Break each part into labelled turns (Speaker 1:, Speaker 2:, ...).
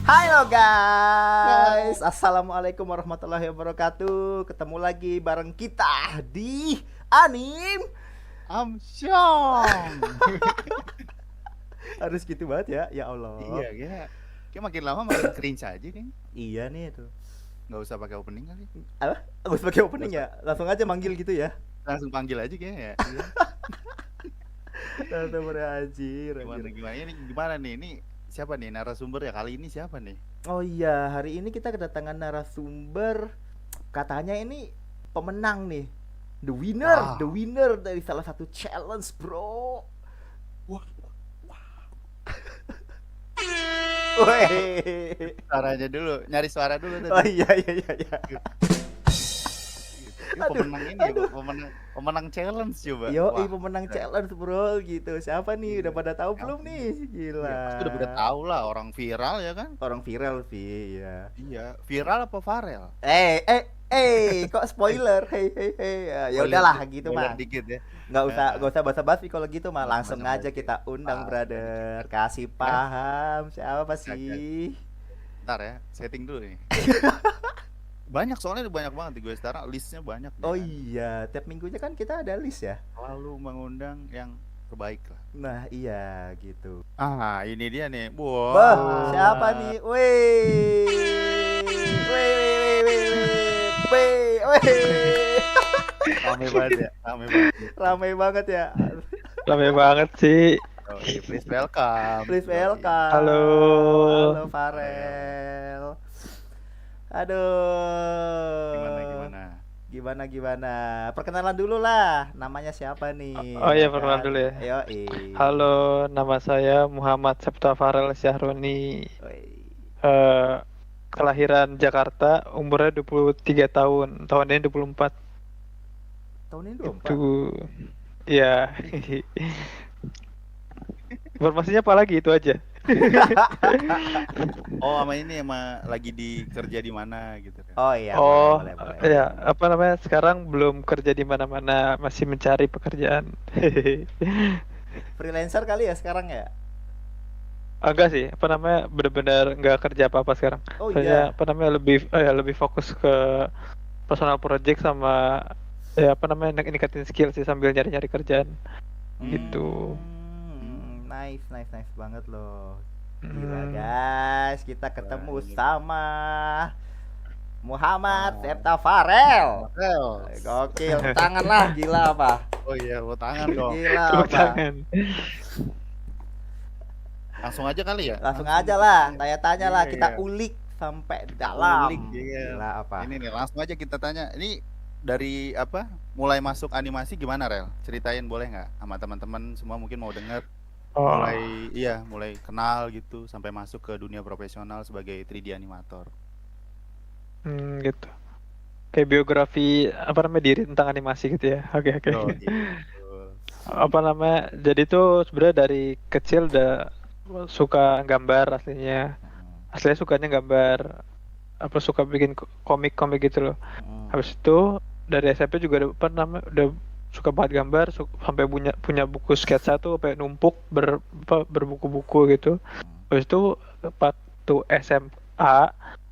Speaker 1: Halo guys, assalamualaikum warahmatullahi wabarakatuh. Ketemu lagi bareng kita di Anim.
Speaker 2: Amsyong.
Speaker 1: Harus gitu banget ya, ya Allah.
Speaker 2: Iya, kayak makin lama makin cringe aja kan.
Speaker 1: Iya nih itu.
Speaker 2: Nggak usah pakai opening kali.
Speaker 1: Apa? Harus pakai
Speaker 2: Nggak
Speaker 1: opening
Speaker 2: usah.
Speaker 1: ya? Langsung aja manggil gitu ya.
Speaker 2: Langsung panggil aja kayaknya ya. Iya.
Speaker 1: Langsung anjir.
Speaker 2: Gimana nih? Ini siapa nih narasumber ya kali ini siapa nih?
Speaker 1: Oh iya, hari ini kita kedatangan narasumber. Katanya ini pemenang nih.
Speaker 2: Wow.
Speaker 1: The winner dari salah satu challenge, bro.
Speaker 2: Wah,
Speaker 1: Weh.
Speaker 2: suaranya dulu, nyari suara dulu
Speaker 1: Oh
Speaker 2: tadi.
Speaker 1: iya iya iya iya.
Speaker 2: Gitu. Ini
Speaker 1: Aduh,
Speaker 2: pemenang ini ya,
Speaker 1: aduh.
Speaker 2: pemenang challenge coba.
Speaker 1: Yo,
Speaker 2: Wah,
Speaker 1: pemenang
Speaker 2: gila.
Speaker 1: challenge bro gitu. Siapa nih? Udah
Speaker 2: Iya.
Speaker 1: pada tahu
Speaker 2: Siapa
Speaker 1: belum
Speaker 2: nih?
Speaker 1: nih?
Speaker 2: Iya,
Speaker 1: Gila.
Speaker 2: pasti udah pada tahu lah orang viral ya kan?
Speaker 1: Orang viral sih, ya.
Speaker 2: Iya, viral apa Farel?
Speaker 1: Kok spoiler? Hei, hei, hei. Ya
Speaker 2: Spoiler,
Speaker 1: udahlah gitu
Speaker 2: spoiler
Speaker 1: mah.
Speaker 2: dikit ya.
Speaker 1: Nggak usah basa-basi kalau gitu mah.
Speaker 2: Nggak usah
Speaker 1: Langsung aja
Speaker 2: basa-basi.
Speaker 1: kita undang,
Speaker 2: Udah dikit.
Speaker 1: brother. Kasih
Speaker 2: Ya,
Speaker 1: paham siapa
Speaker 2: agak.
Speaker 1: sih?
Speaker 2: Ntar ya, setting dulu nih. Banyak soalnya banyak banget di gue sekarang listnya banyak nih
Speaker 1: Oh
Speaker 2: kan.
Speaker 1: iya, tiap minggunya kan kita ada list ya.
Speaker 2: Selalu mengundang yang terbaik lah.
Speaker 1: Nah, iya gitu.
Speaker 2: Ini dia nih.
Speaker 1: Bah,
Speaker 2: Wah.
Speaker 1: siapa nih? Weh.
Speaker 2: Rame banget ya, rame banget ya.
Speaker 1: Ramai banget ya.
Speaker 3: Rame banget sih.
Speaker 2: Oh, please welcome.
Speaker 1: Please welcome.
Speaker 3: Halo.
Speaker 1: Halo Farel. Aduh. Gimana? Perkenalan dulu lah. Namanya siapa nih?
Speaker 3: Oh iya,
Speaker 1: Ya
Speaker 3: perkenalan
Speaker 1: kan?
Speaker 3: dulu ya.
Speaker 1: Ayo,
Speaker 3: Halo, nama saya Muhammad Septa Farel Syahroni.
Speaker 1: Woi.
Speaker 3: Eh, Kelahiran Jakarta, umurnya 23 tahun. Tahun ini 24.
Speaker 1: Tahun ini 24.
Speaker 3: Itu. Ya. Informasinya apa lagi itu aja.
Speaker 2: Oh, sama ini lagi kerja di mana gitu kan.
Speaker 1: Oh iya,
Speaker 3: Oh,
Speaker 1: boleh.
Speaker 3: ya, apa namanya? Sekarang belum kerja di mana-mana, masih mencari pekerjaan.
Speaker 1: Freelancer kali ya sekarang ya?
Speaker 3: Enggak sih, apa namanya, benar-benar nggak kerja apa-apa sekarang.
Speaker 1: Oh
Speaker 3: Saya
Speaker 1: iya.
Speaker 3: apa namanya lebih fokus ke personal project sama apa namanya ningkatin skill sih sambil nyari-nyari kerjaan gitu.
Speaker 1: Nice banget loh. Gila
Speaker 3: Hmm.
Speaker 1: guys, kita ketemu
Speaker 2: Gila.
Speaker 1: sama Muhammad Septa Farel. Gokil, tangan lah, gila apa?
Speaker 2: Oh iya, buat tangan dong.
Speaker 1: Gila
Speaker 3: Tepuk
Speaker 1: apa?
Speaker 3: tangan.
Speaker 2: Langsung aja kali ya.
Speaker 1: Langsung aja lah,
Speaker 2: kita
Speaker 1: tanya-tanya lah,
Speaker 2: Iya,
Speaker 1: kita
Speaker 2: iya.
Speaker 1: ulik sampai dalam.
Speaker 2: Ulik, iya.
Speaker 1: Gila apa?
Speaker 2: Ini nih langsung aja kita tanya. Ini dari apa? Mulai masuk animasi gimana, Rel? Ceritain boleh nggak? Sama teman-teman semua mungkin mau denger.
Speaker 3: Oh,
Speaker 2: Mulai kenal gitu sampai masuk ke dunia profesional sebagai 3D animator.
Speaker 3: gitu. Kayak biografi apa namanya diri tentang animasi gitu ya. Oke.
Speaker 2: Oh, gitu.
Speaker 3: Apa namanya? Jadi tuh sebenarnya dari kecil udah suka gambar aslinya. Aslinya sukanya gambar, apa suka bikin komik-komik gitu loh. Habis itu dari SMP juga udah suka banget gambar, sampai punya buku sketsa tuh sampai numpuk berbuku-buku gitu. Habis itu waktu SMA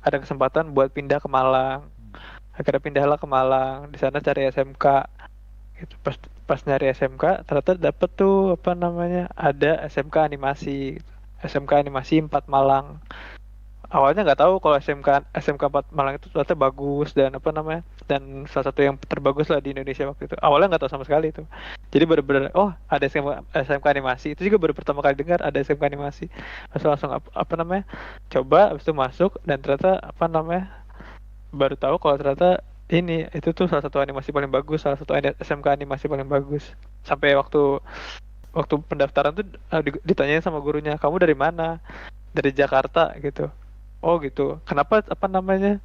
Speaker 3: ada kesempatan buat pindah ke Malang. Akhirnya pindahlah ke Malang, di sana cari SMK. Gitu. Pas nyari SMK ternyata dapet tuh apa namanya ada SMK animasi gitu. SMK animasi 4 Malang. Awalnya nggak tahu kalau SMK 4 Malang itu ternyata bagus dan apa namanya dan salah satu yang terbagus lah di Indonesia waktu itu. Awalnya nggak tahu sama sekali itu. Jadi bener-bener ada SMK animasi, itu juga baru pertama kali dengar ada SMK animasi. Langsung apa namanya coba, habis itu masuk dan ternyata apa namanya baru tahu kalau ternyata itu tuh salah satu animasi paling bagus, salah satu SMK animasi paling bagus. Sampai waktu pendaftaran tuh ditanyain sama gurunya, kamu dari mana? Dari Jakarta gitu. Oh gitu. Kenapa apa namanya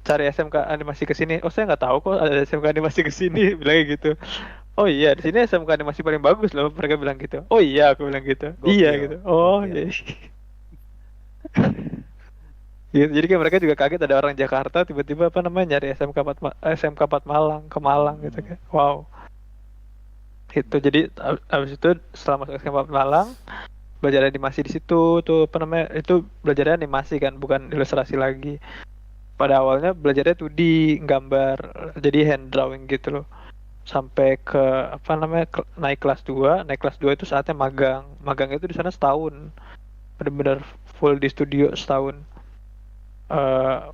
Speaker 3: cari SMK animasi ke sini? Oh saya nggak tahu kok ada SMK animasi ke sini, bilangnya gitu. Oh iya, di sini SMK animasi paling bagus loh, mereka bilang gitu. Oh iya, aku bilang gitu. Iya
Speaker 1: Gokil,
Speaker 3: gitu. Oh
Speaker 1: gokil.
Speaker 3: iya. Gitu. Jadi kayak mereka juga kaget ada orang Jakarta tiba-tiba apa namanya nyari SMK 4 Malang ke Malang gitu kan. Wow. Itu jadi abis itu setelah masuk SMK 4 Malang belajar animasi di situ tuh apa namanya itu belajarnya animasi kan bukan ilustrasi lagi. Pada awalnya belajarnya 2D gambar jadi hand drawing gitu loh. Sampai ke apa namanya naik kelas 2 naik kelas 2 itu saatnya magang. Magang itu di sana setahun. Bener-bener full di studio setahun. eh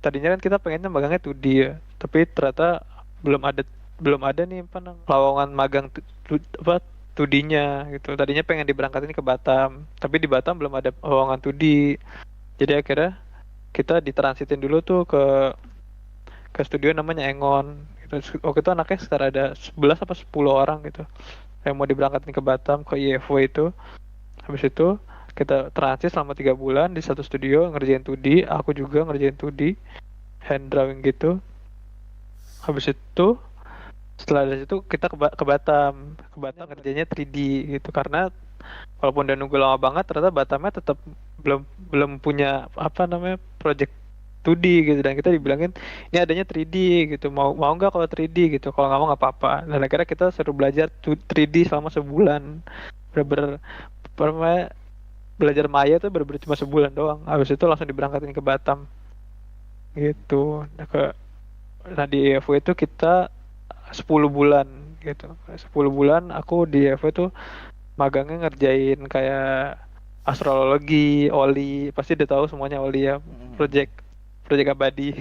Speaker 3: Tadinya kan kita pengennya magangnya 2D ya, tapi ternyata belum ada belum ada nih apa lowongan magang apa 2D-nya gitu. Tadinya pengen diberangkatin ke Batam, tapi di Batam belum ada lowongan 2D. Jadi akhirnya kita ditransitin dulu tuh ke studio namanya Engon. Gitu. Waktu itu anaknya sekitar ada 11 apa 10 orang gitu yang mau diberangkatin ke Batam ke IFW itu. Habis itu kita transit selama 3 bulan di satu studio ngerjain 2D, aku juga ngerjain 2D hand drawing gitu. Habis itu setelah dari situ kita ke Batam. Ke Batam kerjanya 3D gitu karena walaupun udah nunggu lama banget ternyata Batamnya tetap belum belum punya apa namanya project 2D gitu dan kita dibilangin ini adanya 3D gitu mau mau nggak kalau 3D gitu kalau nggak mau nggak apa-apa dan akhirnya kita suruh belajar 3D selama sebulan bener-bener apa namanya, belajar Maya tuh bener-bener cuma sebulan doang habis itu langsung diberangkatin ke Batam gitu nah di EFW itu kita 10 bulan gitu 10 bulan aku di EFW itu magangnya ngerjain kayak astrologi, oli, pasti udah tahu semuanya oli ya, project project abadi.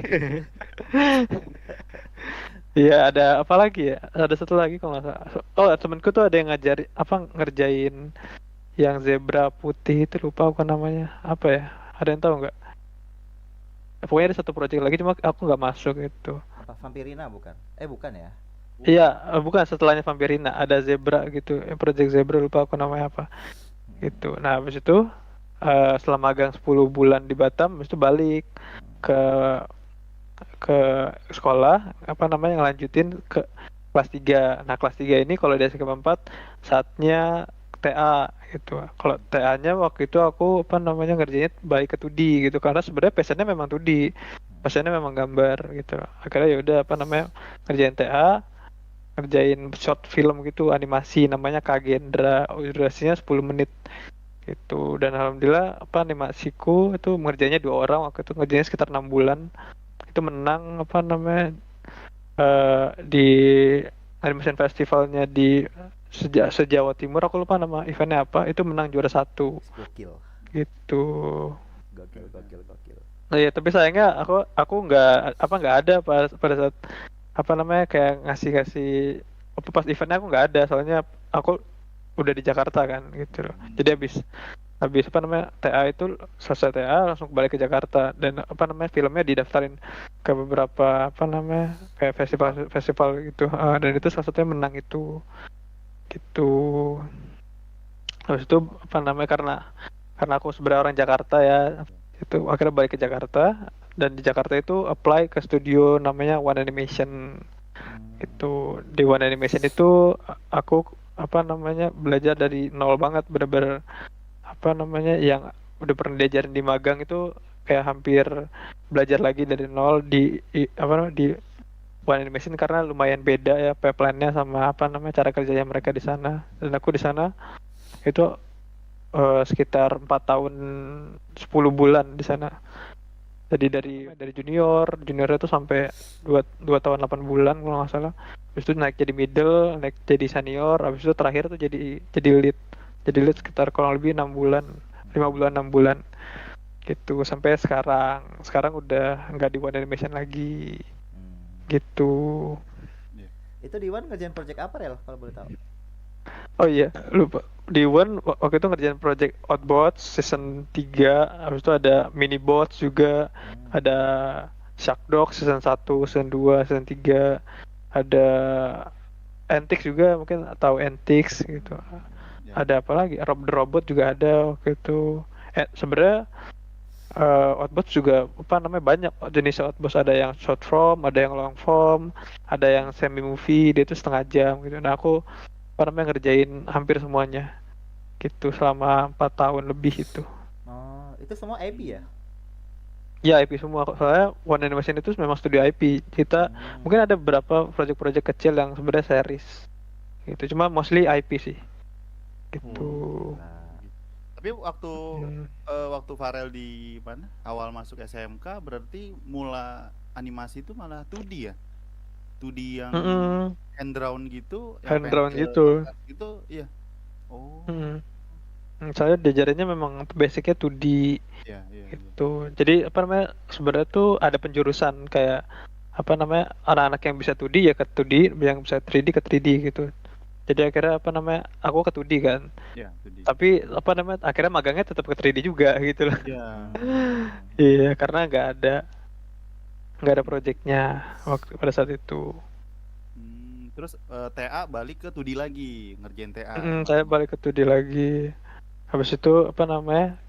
Speaker 3: Iya ada apa lagi ya? Ada satu lagi kalau nggak salah. Oh temenku tuh ada yang ngajari apa ngerjain yang zebra putih itu lupa apa namanya apa ya? Ada yang tahu nggak? Pokoknya ada satu project lagi cuma aku nggak masuk itu.
Speaker 1: Apa Vampirina bukan? Bukan ya.
Speaker 3: Iya bukan setelahnya Vampirina ada zebra gitu, project zebra lupa aku namanya apa. Gitu. Nah habis itu setelah magang 10 bulan di Batam, habis itu balik ke ke sekolah apa namanya ngelanjutin ke kelas 3. Nah, kelas 3 ini kalau di SMA 4 saatnya TA gitu. Kalau TA-nya waktu itu aku apa namanya ngerjainnya balik ke 2D gitu karena sebenarnya passionnya memang 2D. Passionnya memang gambar gitu. Akhirnya ya udah apa namanya ngerjain TA, ngerjain short film gitu animasi namanya Kagendra. Durasinya 10 menit gitu dan alhamdulillah apa animasiku itu mengerjainnya 2 orang waktu itu ngerjainnya sekitar 6 bulan itu menang apa namanya di animation festivalnya di sejawa Timur aku lupa nama eventnya apa itu menang juara 1
Speaker 1: Gokil.
Speaker 3: gitu.
Speaker 1: Gokil.
Speaker 3: Nah ya tapi sayangnya aku nggak ada pada saat apa namanya kayak ngasih apa pas eventnya aku nggak ada soalnya aku udah di Jakarta kan gitu loh. Jadi habis apa namanya TA itu selesai TA langsung balik ke Jakarta dan apa namanya filmnya didaftarin ke beberapa apa namanya kayak festival gitu. Dan itu salah satunya menang itu gitu. Habis itu apa namanya karena aku sebenarnya orang Jakarta ya itu akhirnya balik ke Jakarta dan di Jakarta itu apply ke studio namanya One Animation itu di One Animation itu aku apa namanya belajar dari nol banget bener-bener apa namanya yang udah pernah diajarin di magang itu kayak hampir belajar lagi dari nol apa namanya di One Animation karena lumayan beda ya pipeline-nya sama apa namanya cara kerjanya mereka di sana dan aku di sana itu sekitar 4 tahun 10 bulan di sana. Jadi dari junior itu sampai 2 tahun 8 bulan kalau nggak salah. Habis itu naik jadi middle, naik jadi senior, habis itu terakhir tuh jadi lead. Jadi lead sekitar kurang lebih 6 bulan, 5 bulan 6 bulan. Gitu sampai sekarang. Sekarang udah nggak di One Animation lagi. Gitu.
Speaker 1: Itu di One ngerjain project apa Rel kalau boleh tahu?
Speaker 3: Oh iya, lupa. Di One waktu itu ngerjain project Outbots season 3, habis itu ada Minibots juga, ada Shark Dog season 1, season 2, season 3, ada Antics juga mungkin atau Antics gitu. Ada apa lagi? Rob the Robot juga ada waktu itu. Sebenarnya Outbots juga apa namanya banyak jenis Outbots, ada yang short form, ada yang long form, ada yang semi movie, dia itu setengah jam gitu. Nah aku apa namanya ngerjain hampir semuanya gitu selama 4 tahun lebih itu.
Speaker 1: Oh, itu semua IP ya?
Speaker 3: Ya IP semua soalnya One Animation itu memang studio IP. Kita mungkin ada beberapa project-project kecil yang sebenarnya series gitu. Cuma mostly IP sih. Gitu.
Speaker 2: Tapi waktu
Speaker 3: Hmm.
Speaker 2: waktu Farel di mana? Awal masuk SMK berarti mula animasi itu malah 2D ya? 2D yang
Speaker 3: Mm-mm.
Speaker 2: hand drawn gitu, yang
Speaker 3: Hand drawn
Speaker 2: pensil
Speaker 3: gitu.
Speaker 2: gitu, iya. Oh,
Speaker 3: Mm. Saya diajarinnya memang basicnya 2D
Speaker 2: iya iya iya.
Speaker 3: gitu. Jadi apa namanya sebenarnya tuh ada penjurusan kayak apa namanya anak-anak yang bisa 2D ya ke 2D, yang bisa 3D ke 3D gitu. Jadi akhirnya apa namanya aku ke 2D kan.
Speaker 2: Iya, 2D.
Speaker 3: Tapi apa namanya akhirnya magangnya tetap ke 3D juga gitu loh.
Speaker 2: Iya.
Speaker 3: Iya, karena nggak ada projectnya waktu pada saat itu.
Speaker 2: Terus TA balik ke 2D lagi, ngerjain TA
Speaker 3: Saya
Speaker 2: lama-lama.
Speaker 3: balik ke 2D lagi. Habis itu apa namanya?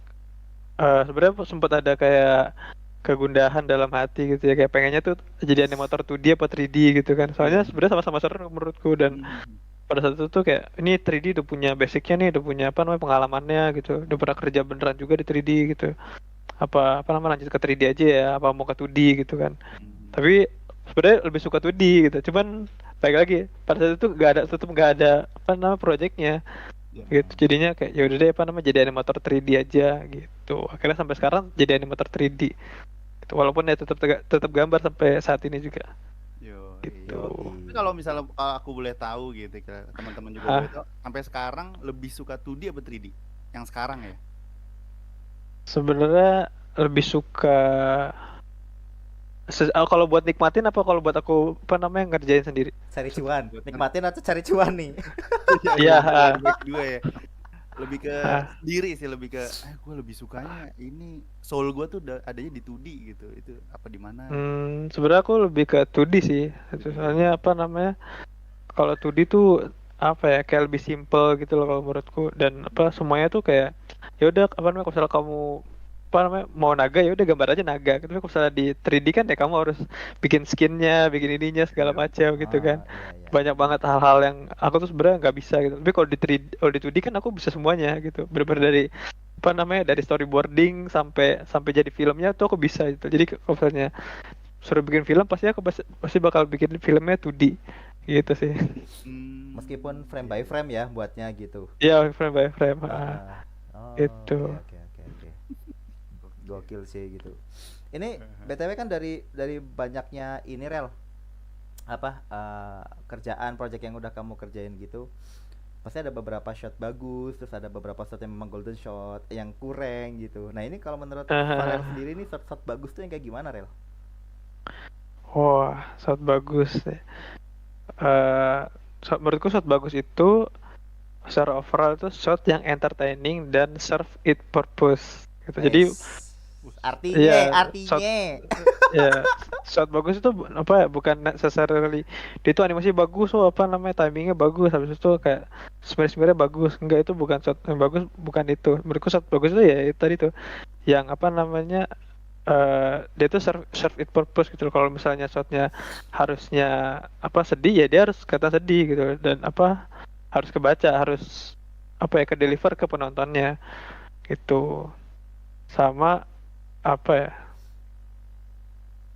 Speaker 3: Sebenarnya sempat ada kayak kegundahan dalam hati gitu ya, kayak pengennya tuh jadi animator 2D apa 3D gitu kan.
Speaker 2: Iya.
Speaker 3: Soalnya sebenarnya sama-sama seru menurutku, dan
Speaker 2: Hmm.
Speaker 3: pada saat itu tuh kayak ini 3D udah punya basicnya nih, udah punya apa namanya pengalamannya gitu, udah pernah kerja beneran juga di 3D gitu. Apa namanya lanjut ke 3D aja ya, apa mau ke 2D gitu kan.
Speaker 2: Hmm.
Speaker 3: Tapi sebenarnya lebih suka 2D gitu. Cuman balik lagi pada saat itu nggak ada apa namanya projectnya
Speaker 2: Ya.
Speaker 3: gitu. Jadinya kayak ya udah deh apa namanya jadi animator 3D aja gitu. Akhirnya sampai sekarang jadi animator 3D gitu. Walaupun ya tetap gambar sampai saat ini juga
Speaker 2: Yo,
Speaker 3: gitu.
Speaker 2: Tapi kalau misalnya aku boleh tahu gitu, teman-teman juga boleh
Speaker 3: Ah,
Speaker 2: tahu, sampai sekarang lebih suka 2D apa 3D? Yang sekarang ya?
Speaker 3: sebenarnya lebih suka kalau buat nikmatin apa kalau buat aku apa namanya ngerjain sendiri.
Speaker 1: Cari cuan,
Speaker 2: Buat
Speaker 1: nikmatin atau cari cuan nih?
Speaker 2: Iya,
Speaker 3: Iya,
Speaker 2: lebih baik dua ya. Lebih ke
Speaker 3: ah.
Speaker 2: sendiri sih, lebih ke gue lebih sukanya ini soul gue tuh adanya di 2D gitu. Itu apa di mana gitu.
Speaker 3: Sebenarnya aku lebih ke 2D sih.
Speaker 2: 2D.
Speaker 3: Soalnya apa namanya? Kalau 2D tuh apa ya? Kayak lebih simple gitu loh kalau menurutku, dan apa semuanya tuh kayak ya udah apa namanya kalau misalnya kamu apa namanya mau naga ya udah gambar aja naga. Tapi kalau misalnya di 3D kan ya kamu harus bikin skinnya, bikin ininya segala
Speaker 2: Iya.
Speaker 3: macam gitu kan.
Speaker 1: Ah, iya iya.
Speaker 3: Banyak banget hal-hal yang aku tuh sebenarnya nggak bisa gitu. Tapi kalau di 3D, kalau di 2D kan aku bisa semuanya gitu. Bener-bener dari apa namanya dari storyboarding sampai sampai jadi filmnya tuh aku bisa gitu. Jadi kalau misalnya suruh bikin film pasti aku pasti bakal bikin filmnya 2D gitu sih.
Speaker 1: Meskipun frame
Speaker 2: Iya,
Speaker 1: by
Speaker 2: iya.
Speaker 1: frame ya buatnya gitu.
Speaker 3: Iya, frame by frame.
Speaker 1: Ah, oh,
Speaker 3: Itu.
Speaker 1: oke oke oke oke. Gokil sih gitu. Ini BTW kan dari banyaknya ini rel apa kerjaan project yang udah kamu kerjain gitu. Pasti ada beberapa shot bagus, terus ada beberapa shot yang memang golden shot, yang kurang gitu. Nah, ini kalau menurut Farel sendiri nih shot-shot bagus tuh yang kayak gimana, Rel?
Speaker 3: Wah, shot bagus deh. Eh, menurutku shot bagus itu secara overall itu shot yang entertaining dan serve it purpose gitu. Jadi
Speaker 1: Wes. Artinya,
Speaker 3: ya shot
Speaker 1: artinya.
Speaker 3: ya shot bagus itu apa ya, bukan necessarily dia itu animasi bagus, oh apa namanya timingnya bagus, habis itu kayak sebenarnya bagus, enggak, itu bukan shot yang bagus, bukan itu. Menurutku shot bagus itu ya itu tadi tuh yang apa namanya dia tuh serve it purpose gitu loh. Kalau misalnya shotnya harusnya apa sedih ya dia harus kata sedih gitu, dan apa harus kebaca, harus apa ya ke deliver ke penontonnya gitu. Sama apa ya,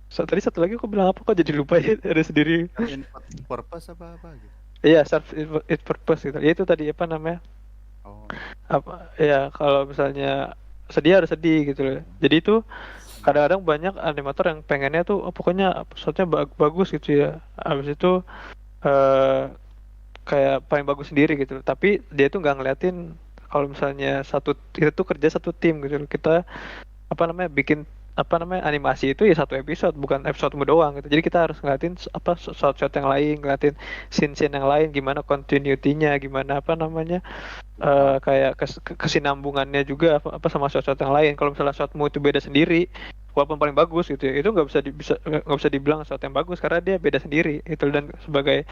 Speaker 3: tadi satu lagi aku bilang apa kok jadi lupa ya ada sendiri.
Speaker 2: In purpose apa gitu.
Speaker 3: Iya, serve it purpose gitu ya, itu tadi apa namanya
Speaker 2: Oh.
Speaker 3: apa ya, kalau misalnya sedih harus sedih gitu loh. Jadi itu kadang-kadang banyak animator yang pengennya tuh oh, pokoknya shotnya bagus gitu ya, habis itu eh kayak paling bagus sendiri gitu, tapi dia tuh nggak ngeliatin kalau misalnya kita tuh kerja satu tim gitu loh. Kita apa namanya bikin apa namanya animasi itu ya satu episode, bukan episode doang gitu. Jadi kita harus ngeliatin apa shot-shot yang lain, ngeliatin scene-scene yang lain, gimana continuity-nya, gimana apa namanya kayak kesinambungannya juga apa sama shot-shot yang lain. Kalau misalnya shotmu itu beda sendiri walaupun paling bagus gitu ya, itu nggak bisa dibilang shot yang bagus karena dia beda sendiri itu. Dan sebagai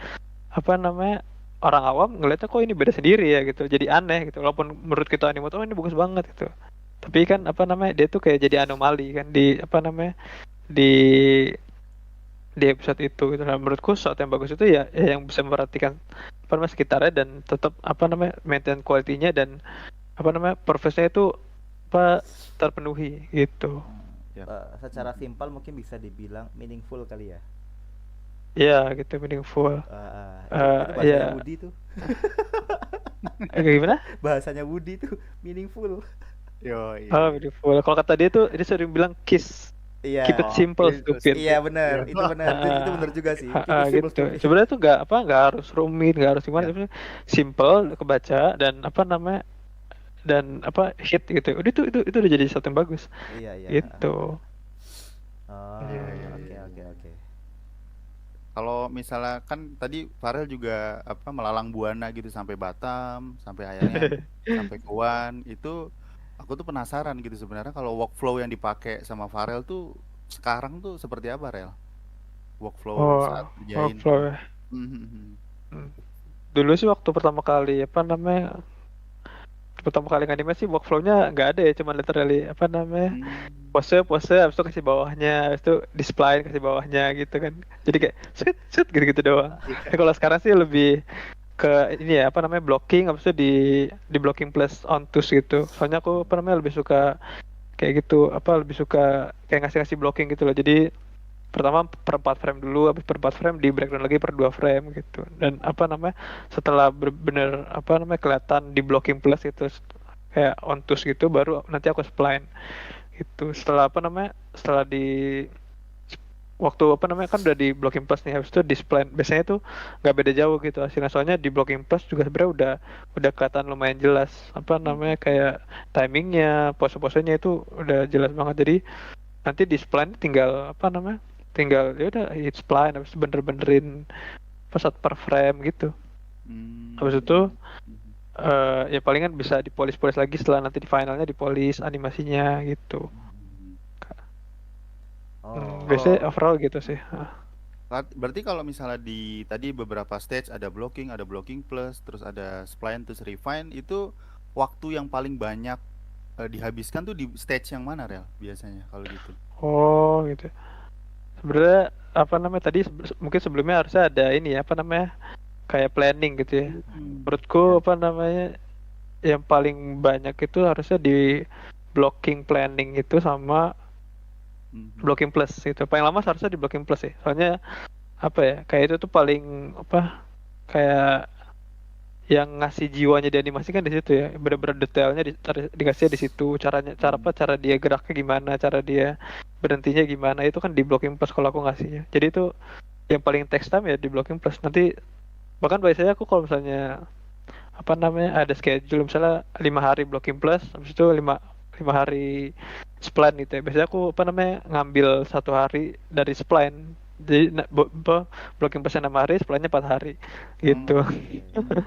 Speaker 3: apa namanya orang awam ngeliatnya kok ini beda sendiri ya gitu, jadi aneh gitu. Walaupun menurut kita animator ini bagus banget gitu, tapi kan apa namanya dia tuh kayak jadi anomali kan di apa namanya di episode itu gitu. Nah, menurutku shot yang bagus itu ya yang bisa memperhatikan apa namanya sekitarnya dan tetap apa namanya maintain quality-nya, dan apa namanya purpose-nya itu apa terpenuhi gitu.
Speaker 2: Ya.
Speaker 1: Secara simpel mungkin bisa dibilang meaningful kali ya.
Speaker 3: Ya gitu, meaningful.
Speaker 1: Itu bahasanya
Speaker 3: Ya
Speaker 1: Budi tuh.
Speaker 3: Gimana?
Speaker 1: Bahasanya Woody tuh meaningful.
Speaker 2: Yo,
Speaker 3: Oh,
Speaker 2: iya.
Speaker 3: beautiful. Kalau kata dia tuh, dia sering bilang kiss. Keep it
Speaker 1: Iya,
Speaker 2: Oh,
Speaker 3: simple,
Speaker 2: oke,
Speaker 3: stupid.
Speaker 1: iya
Speaker 2: stupid.
Speaker 1: bener,
Speaker 2: Iya.
Speaker 1: itu bener, itu bener juga sih. Keep it simple
Speaker 3: Gitu.
Speaker 1: stupid.
Speaker 3: Sebenarnya tuh nggak harus rumit, nggak harus gimana,
Speaker 1: Ya,
Speaker 3: sebenarnya simple, kebaca dan apa namanya dan apa hit gitu. Udah itu udah jadi sesuatu yang bagus.
Speaker 1: iya iya.
Speaker 3: Gitu.
Speaker 2: Iya,
Speaker 1: Oh,
Speaker 2: iya,
Speaker 1: oke
Speaker 2: iya,
Speaker 1: oke
Speaker 2: iya.
Speaker 1: oke.
Speaker 2: Kalau misalnya kan tadi Farel juga apa melalang buana gitu sampai Batam, sampai akhirnya sampai ke Wan, itu aku tuh penasaran gitu sebenarnya kalau workflow yang dipakai sama Farel tuh sekarang tuh seperti apa, Rel? Workflow saat
Speaker 3: Oh,
Speaker 2: kerjain.
Speaker 3: workflow ya.
Speaker 2: Mhm.
Speaker 3: Hmm. Dulu sih waktu pertama kali apa namanya pertama kali nganimasi workflow-nya nggak ada ya, cuma literally apa namanya
Speaker 2: Hmm.
Speaker 3: pose habis itu kasih bawahnya, habis itu display kasih bawahnya gitu kan. Jadi kayak set set gitu-gitu doang. Tapi
Speaker 2: Iya.
Speaker 3: kalau sekarang sih lebih ke ini ya apa namanya blocking, habis itu di blocking plus on tools gitu. Soalnya aku apa namanya lebih suka kayak gitu, apa lebih suka kayak ngasih-ngasih blocking gitu loh. Jadi pertama per 4 frame dulu, habis per 4 frame di breakdown lagi per 2 frame gitu. Dan apa namanya setelah bener apa namanya kelihatan di blocking plus gitu kayak on tools gitu baru nanti aku spline gitu. Setelah apa namanya setelah di waktu apa namanya kan udah di blocking plus nih, habis itu di spline biasanya tuh nggak beda jauh gitu hasilnya, soalnya di blocking plus juga sebenarnya udah kelihatan lumayan jelas apa namanya
Speaker 2: Mhm.
Speaker 3: kayak timingnya, pose-posenya itu udah jelas banget. Jadi nanti di spline tinggal apa namanya tinggal ya udah hit spline habis itu bener-benerin pesat per frame gitu. Habis itu
Speaker 2: Hmm. Mhm.
Speaker 3: ya palingan bisa dipolis-polis lagi setelah nanti di finalnya dipolis animasinya gitu.
Speaker 2: Mhm.
Speaker 1: Oh,
Speaker 3: Biasanya
Speaker 2: Kalau
Speaker 3: overall gitu sih.
Speaker 2: berarti kalau misalnya di tadi beberapa stage ada blocking plus, terus ada spline, terus refine, itu waktu yang paling banyak dihabiskan tuh di stage yang mana, Rel? Biasanya kalau gitu.
Speaker 3: Oh gitu. Sebenarnya apa namanya tadi mungkin sebelumnya harusnya ada ini ya apa namanya kayak planning gitu ya. Menurutku
Speaker 1: ya.
Speaker 3: apa namanya yang paling banyak itu harusnya di blocking planning itu sama
Speaker 2: Mhm.
Speaker 3: blocking plus itu. Paling lama harusnya di blocking plus ya. Soalnya apa ya kayak itu tuh paling apa kayak yang ngasih jiwanya di animasi kan di situ ya. Bener-bener detailnya dikasih di situ.
Speaker 2: Hmm.
Speaker 3: Cara dia geraknya gimana, cara dia berhentinya gimana itu kan di blocking plus kalau aku ngasihnya. Jadi itu yang paling text time ya di blocking plus. Nanti bahkan biasanya aku kalau misalnya apa namanya ada schedule misalnya 5 hari blocking plus habis itu lima hari spline gitu ya, biasanya aku apa namanya ngambil 1 hari dari spline, jadi blocking plusnya 6 hari, spline-nya 4 hari gitu.
Speaker 1: Oh, oke oke.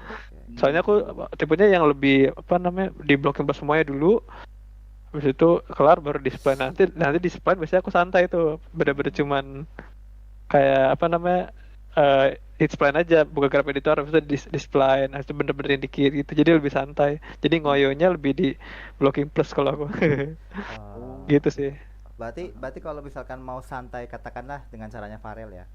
Speaker 3: Soalnya aku tipenya yang lebih apa namanya di blocking plus semuanya dulu, habis itu kelar baru di spline. Nanti di spline biasanya aku santai tuh, bener-bener
Speaker 1: Hmm.
Speaker 3: cuman kayak apa namanya hit spline aja, buka grab editor habis itu di spline, habis itu bener-benerin dikit gitu, jadi lebih santai, jadi ngoyonya lebih di blocking plus kalau aku.
Speaker 1: Oh,
Speaker 3: Gitu sih.
Speaker 1: berarti berarti kalau misalkan mau santai katakanlah dengan caranya Farel ya,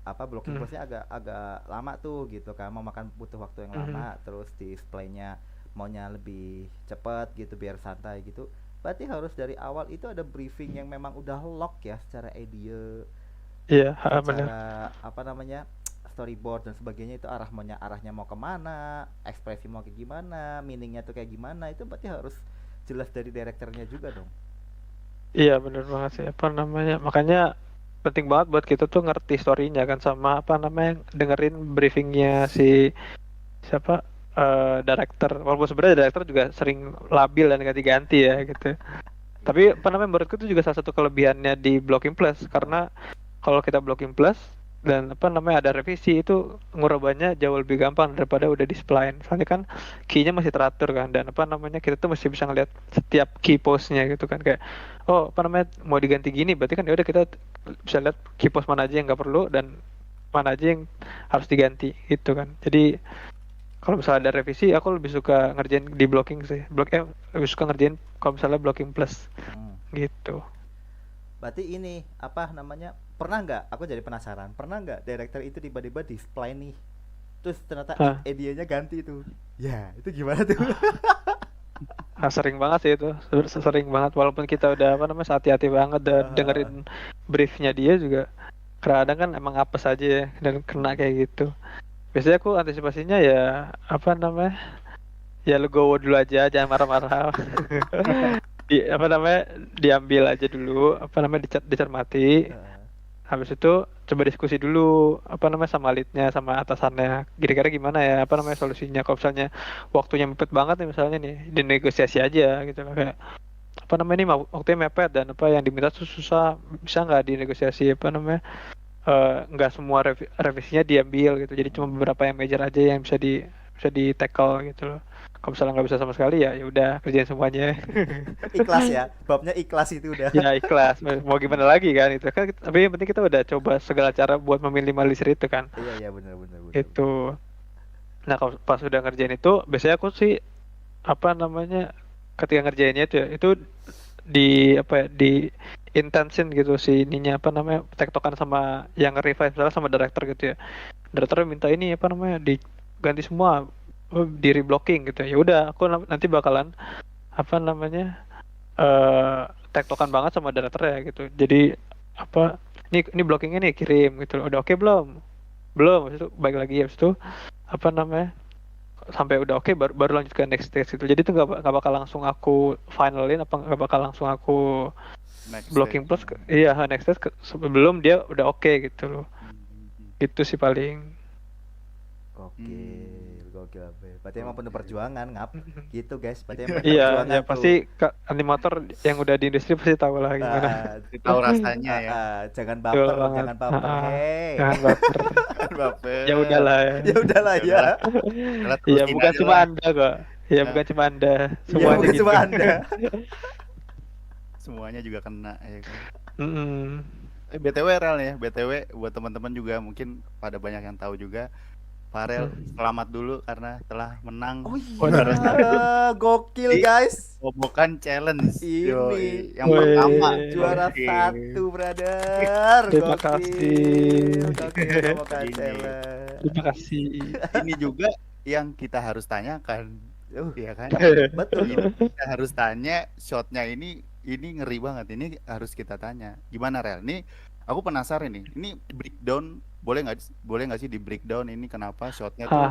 Speaker 1: apa blocking
Speaker 3: Hmm.
Speaker 1: plusnya agak agak lama tuh gitu kan, mau makan butuh waktu yang
Speaker 3: Mhm.
Speaker 1: lama, terus displaynya maunya lebih cepet gitu biar santai gitu. Berarti harus dari awal itu ada briefing yang memang udah lock ya secara ide,
Speaker 3: Iya, bener.
Speaker 1: secara apa namanya storyboard dan sebagainya, itu arahnya mau kemana, ekspresi mau kayak gimana, meaningnya tuh kayak gimana, itu berarti harus jelas dari direkturnya juga dong.
Speaker 3: Iya bener banget sih apa namanya, makanya penting banget buat kita tuh ngerti story-nya kan, sama apa namanya dengerin briefingnya si siapa director, walaupun sebenarnya director juga sering labil dan ganti-ganti ya gitu. Tapi apa namanya menurutku itu juga salah satu kelebihannya di Blocking Plus, karena kalau kita Blocking Plus dan apa namanya ada revisi itu ngurubahnya jauh lebih gampang daripada udah di spline. Soalnya kan key-nya masih teratur kan, dan apa namanya kita tuh masih bisa ngeliat setiap key pose-nya gitu kan, kayak oh apa namanya mau diganti gini berarti kan ya udah kita bisa lihat key pose mana aja yang nggak perlu dan mana aja yang harus diganti gitu kan. Jadi kalau misalnya ada revisi, aku lebih suka ngerjain di blocking sih. Lebih suka ngerjain kalau misalnya blocking plus
Speaker 1: Hmm.
Speaker 3: gitu.
Speaker 1: Berarti ini apa namanya? Pernah nggak? Aku jadi penasaran. Pernah nggak director itu tiba-tiba display nih, terus ternyata
Speaker 3: Nah,
Speaker 1: idenya ganti tuh? Ya, itu gimana tuh?
Speaker 3: sering banget sih itu. Sering banget. Walaupun kita udah apa namanya hati-hati banget dan dengerin briefnya dia juga. Kadang kan emang apes aja ya dan kena
Speaker 1: Hmm.
Speaker 3: kayak gitu. Biasanya aku antisipasinya ya apa namanya ya legowo dulu aja, jangan marah-marah. Apa namanya, diambil aja dulu, apa namanya, dicermati.
Speaker 1: Heeh.
Speaker 3: Habis itu coba diskusi dulu, apa namanya, sama leadnya, sama atasannya. Kira-kira gimana ya, apa namanya, solusinya. Kalau misalnya waktunya mepet banget nih misalnya nih, dinegosiasi aja gitu loh, kayak apa namanya, ini waktunya mepet dan apa yang diminta susah, bisa nggak dinegosiasi, apa namanya, nggak semua revisinya diambil gitu, jadi cuma beberapa yang major aja yang bisa di tackle gitu loh. Kalau misalnya nggak bisa sama sekali, ya udah kerjain semuanya.
Speaker 1: Ikhlas ya, babnya ikhlas itu udah.
Speaker 3: Ya ikhlas, mau gimana lagi kan itu kan, tapi yang penting kita udah coba segala cara buat meminimalisir itu kan.
Speaker 1: Iya iya, benar benar benar
Speaker 3: Itu.
Speaker 1: benar.
Speaker 3: Nah, kalau pas udah ngerjain itu, biasanya aku sih apa namanya, ketika ngerjainnya itu di apa ya, di intensin gitu si ininya, apa namanya, tektokan sama yang nge-revise misalnya sama director gitu ya. Director minta ini apa namanya, diganti semua, di reblocking gitu ya. Ya udah, aku nanti bakalan apa namanya, tektokan banget sama director ya gitu. Jadi apa, ini blockingnya nih, kirim gitu loh. Udah oke belum? Belum. Habis itu balik lagi, habis itu apa namanya, sampai udah oke, baru lanjut ke next stage gitu. Jadi itu nggak bakal langsung aku finalin, apa nggak bakal langsung aku
Speaker 2: Next
Speaker 3: blocking
Speaker 2: stage.
Speaker 3: plus iya, next stage sebelum dia udah oke gitu loh.
Speaker 2: Hmm.
Speaker 3: Itu sih paling.
Speaker 1: Gokil, gokil Abel. Berarti emang penuh perjuangan, ngap. Gitu guys, berarti emang
Speaker 3: Iya,
Speaker 1: perjuangan
Speaker 3: ya
Speaker 1: tuh.
Speaker 3: pasti animator yang udah di industri pasti tahu lah gimana.
Speaker 2: Tahu rasanya ya.
Speaker 1: Jangan
Speaker 3: Betul
Speaker 1: baper,
Speaker 3: banget.
Speaker 1: jangan baper. Hei.
Speaker 3: Jangan baper.
Speaker 2: Baper.
Speaker 3: Ya udahlah ya.
Speaker 1: Ya udahlah
Speaker 2: Ya
Speaker 1: ya.
Speaker 2: udahlah. Udah,
Speaker 3: Iya,
Speaker 2: terusin
Speaker 3: bukan
Speaker 2: aja
Speaker 3: cuma
Speaker 2: lah.
Speaker 3: Anda kok. Iya,
Speaker 2: Ya.
Speaker 3: bukan cuma Anda.
Speaker 1: Iya,
Speaker 3: Semuanya
Speaker 1: bukan
Speaker 3: gitu.
Speaker 1: cuma Anda.
Speaker 2: Semuanya juga kena ya kan.
Speaker 3: Mm-mm.
Speaker 2: BTW Rel ya, BTW buat teman-teman juga mungkin pada banyak yang tahu juga. Farel, selamat dulu karena telah menang
Speaker 1: Oh
Speaker 3: Waduh.
Speaker 1: iya, gokil guys.
Speaker 2: Kobokan Challenge.
Speaker 1: Ini.
Speaker 2: Yoi, yang
Speaker 3: Wih.
Speaker 2: pertama.
Speaker 1: Juara
Speaker 2: Oke.
Speaker 1: 1, brother.
Speaker 3: Terima
Speaker 1: Gokil.
Speaker 3: kasih.
Speaker 1: Gokil, Kobokan
Speaker 2: Ini.
Speaker 1: Challenge.
Speaker 3: Terima kasih.
Speaker 2: Ini juga yang kita harus tanyakan, ya kan?
Speaker 1: Betul
Speaker 2: Ini
Speaker 1: dong.
Speaker 2: kita harus tanya shotnya ini ngeri banget. Ini harus kita tanya. Gimana Rel? Nih aku penasaran nih. Ini breakdown boleh nggak sih di breakdown ini kenapa shotnya tuh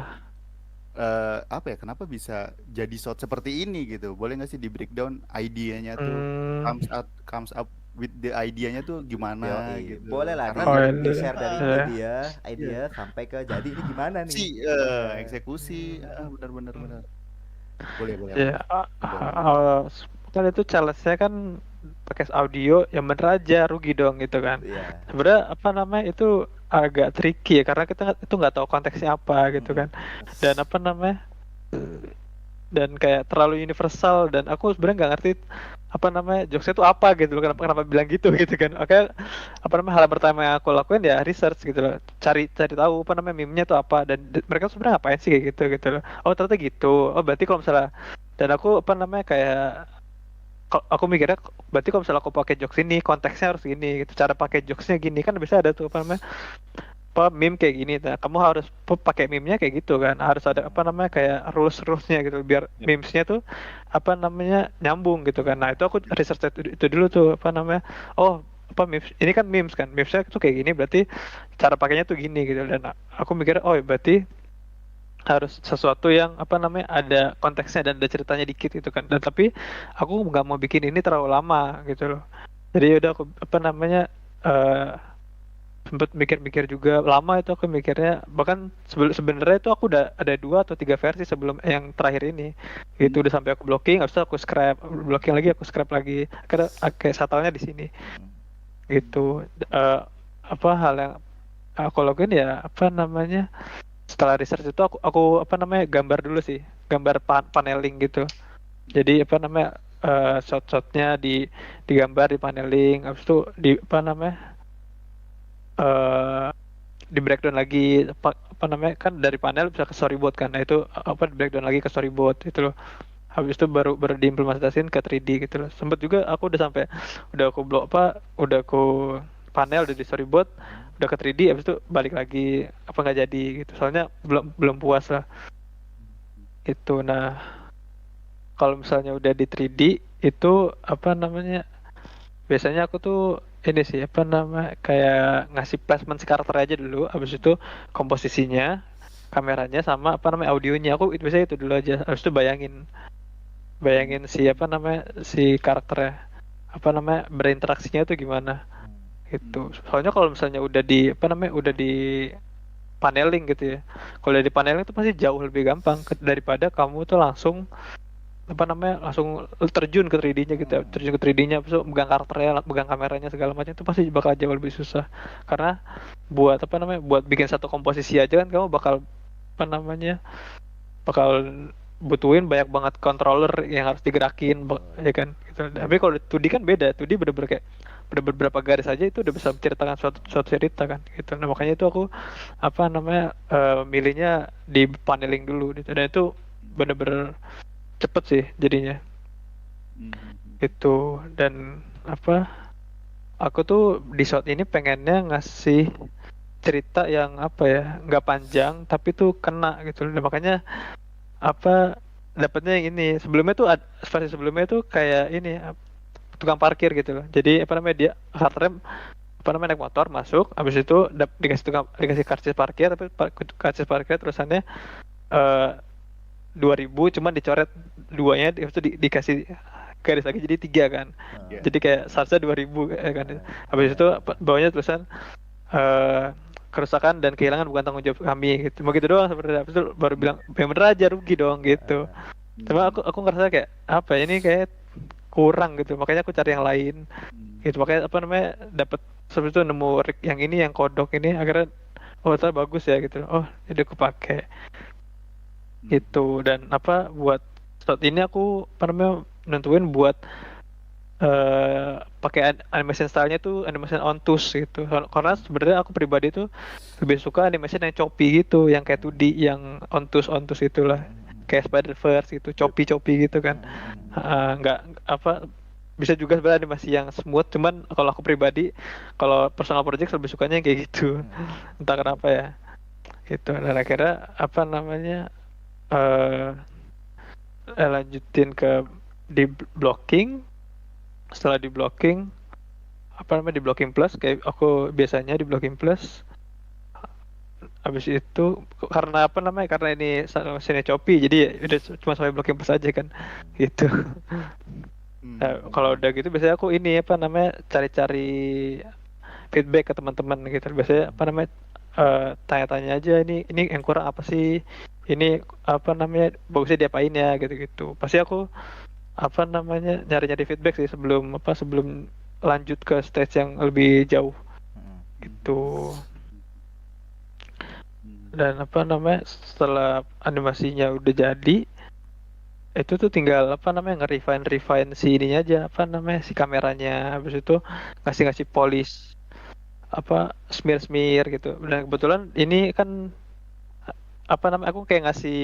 Speaker 2: apa ya? Kenapa bisa jadi shot seperti ini gitu? Boleh nggak sih di breakdown idenya tuh comes up with the idenya tuh gimana
Speaker 1: Yoi.
Speaker 2: gitu?
Speaker 1: Boleh lah
Speaker 2: Karena
Speaker 1: di-share dari
Speaker 3: Iya.
Speaker 1: idea sampai ke jadi ini gimana nih?
Speaker 2: si eksekusi benar. Boleh.
Speaker 3: Ya, kan itu challenge-nya kan pakai audio, yang bener aja rugi dong gitu kan.
Speaker 1: Iya.
Speaker 3: Sebenarnya apa namanya, itu agak tricky ya, karena kita itu nggak tahu konteksnya apa gitu kan. Dan apa namanya, dan kayak terlalu universal, dan aku sebenarnya nggak ngerti apa namanya jokesnya itu apa gitu loh, kenapa bilang gitu gitu kan. Oke, apa namanya, hal pertama yang aku lakuin ya research gitu loh, cari tahu apa namanya meme-nya itu apa, dan mereka sebenarnya ngapain sih kayak gitu loh. Oh ternyata gitu. Oh berarti kalau misalnya, dan aku apa namanya kayak aku mikirnya berarti kalau misalnya aku pakai jokes ini konteksnya harus gini gitu, cara pakai jokesnya gini kan, bisa ada tuh apa namanya, apa meme kayak gini. Nah, kamu harus pakai meme-nya kayak gitu kan, harus ada apa namanya kayak rules-rulesnya gitu biar memes-nya tuh apa namanya nyambung gitu kan. Nah itu aku research itu dulu tuh, apa namanya, oh apa memes ini kan memes kan, memesnya tuh kayak gini, berarti cara pakainya tuh gini gitu. Dan aku mikir oh berarti harus sesuatu yang apa namanya ada konteksnya dan ada ceritanya dikit gitu kan. Dan tapi aku nggak mau bikin ini terlalu lama gitu loh. Jadi udah aku apa namanya sempet mikir-mikir juga lama itu, aku mikirnya bahkan sebenarnya itu aku udah ada 2 atau 3 versi sebelum yang terakhir ini gitu. Udah sampai aku blocking, habis itu aku scrap, blocking lagi, aku scrap lagi, karena kayak satalnya di sini gitu. Apa hal yang aku lakuin ya apa namanya, setelah research itu aku apa namanya gambar dulu sih, gambar paneling gitu. Jadi apa namanya shot-shotnya digambar, di paneling, habis itu di apa namanya di breakdown lagi, apa namanya kan dari panel bisa ke storyboard kan. Nah itu apa, di breakdown lagi ke storyboard itu loh. Habis itu baru diimplementasiin ke 3D gitu loh. Sempet juga aku udah sampai udah aku panel udah di storyboard, udah ke 3D, habis itu balik lagi apa nggak jadi gitu. Soalnya belum puas lah. Itu. Nah, kalau misalnya udah di 3D itu apa namanya, biasanya aku tuh ini sih apa nama kayak ngasih placement si karakter aja dulu, habis itu komposisinya, kameranya sama apa namanya audionya. Aku itu biasanya itu dulu aja. Habis itu bayangin si apa namanya si karakternya apa namanya berinteraksinya itu gimana gitu. Soalnya kalau misalnya udah di apa namanya udah di paneling gitu ya. Kalau udah di paneling itu pasti jauh lebih gampang daripada kamu tuh langsung apa namanya langsung terjun ke 3D-nya gitu ya. Terjun ke 3D-nya terus megang karakternya, megang kameranya segala macam itu pasti bakal jauh lebih susah. Karena buat apa namanya buat bikin satu komposisi aja kan kamu bakal apa namanya bakal butuhin banyak banget controller yang harus digerakin ya kan gitu. Tapi kalau 2D kan beda. 2D bener-bener kayak beberapa garis aja itu udah bisa menceritakan suatu cerita kan gitu. Nah makanya itu aku apa namanya milihnya di paneling dulu gitu. Dan itu bener-bener cepet sih jadinya itu. Dan apa aku tuh di shot ini pengennya ngasih cerita yang apa ya nggak panjang tapi tuh kena gitu. Dan makanya apa dapatnya yang ini sebelumnya tuh versi sebelumnya tuh kayak ini tukang parkir gitu loh. Jadi apa namanya dia karakternya apa namanya naik motor masuk habis itu dikasih karcis parkir tapi karcis parkir terusannya 2000 cuman dicoret duanya itu dikasih garis lagi jadi 3 kan. Jadi kayak seharusnya 2000 kan. Habis itu bawahnya tulisan kerusakan dan kehilangan bukan tanggung jawab kami gitu. Mau gitu doang sebenarnya. Habis itu baru bilang yang bener aja rugi dong gitu. Cuma aku ngerasa kayak apa ya, ini kayak kurang gitu. Makanya aku cari yang lain. Gitu. Makanya apa namanya dapat seperti itu nemu rig yang ini yang kodok ini akhirnya oh ternyata bagus ya gitu. Oh, jadi aku pakai gitu. Dan apa buat saat ini aku apa namanya nentuin buat pakai animation stylenya tuh animation ontus gitu. Karena sebenarnya aku pribadi tuh lebih suka animation yang choppy gitu, yang kayak 2D, yang ontus itulah, kayak Spider-Verse gitu, choppy gitu kan. Nggak apa bisa juga sebenarnya animasi yang smooth, cuman kalau aku pribadi, kalau personal project lebih sukanya yang kayak gitu. Entah kenapa ya. Gitu. Dan akhirnya apa namanya lanjutin ke di blocking. Setelah di blocking apa namanya di blocking plus kayak aku biasanya di blocking plus habis itu karena apa namanya karena ini mesinnya Shopee jadi udah cuma sampai blocking plus aja kan gitu. Nah, kalau udah gitu biasanya aku ini apa namanya cari-cari feedback ke teman-teman gitu biasanya apa namanya tanya-tanya aja ini yang kurang apa sih ini apa namanya bagusnya diapain ya gitu pasti aku apa namanya nyari-nyari feedback sih sebelum lanjut ke stage yang lebih jauh gitu. Dan apa namanya setelah animasinya udah jadi itu tuh tinggal apa namanya nge-refine si ininya aja apa namanya si kameranya habis itu ngasih polish apa smear gitu. Dan kebetulan ini kan apa namanya aku kayak ngasih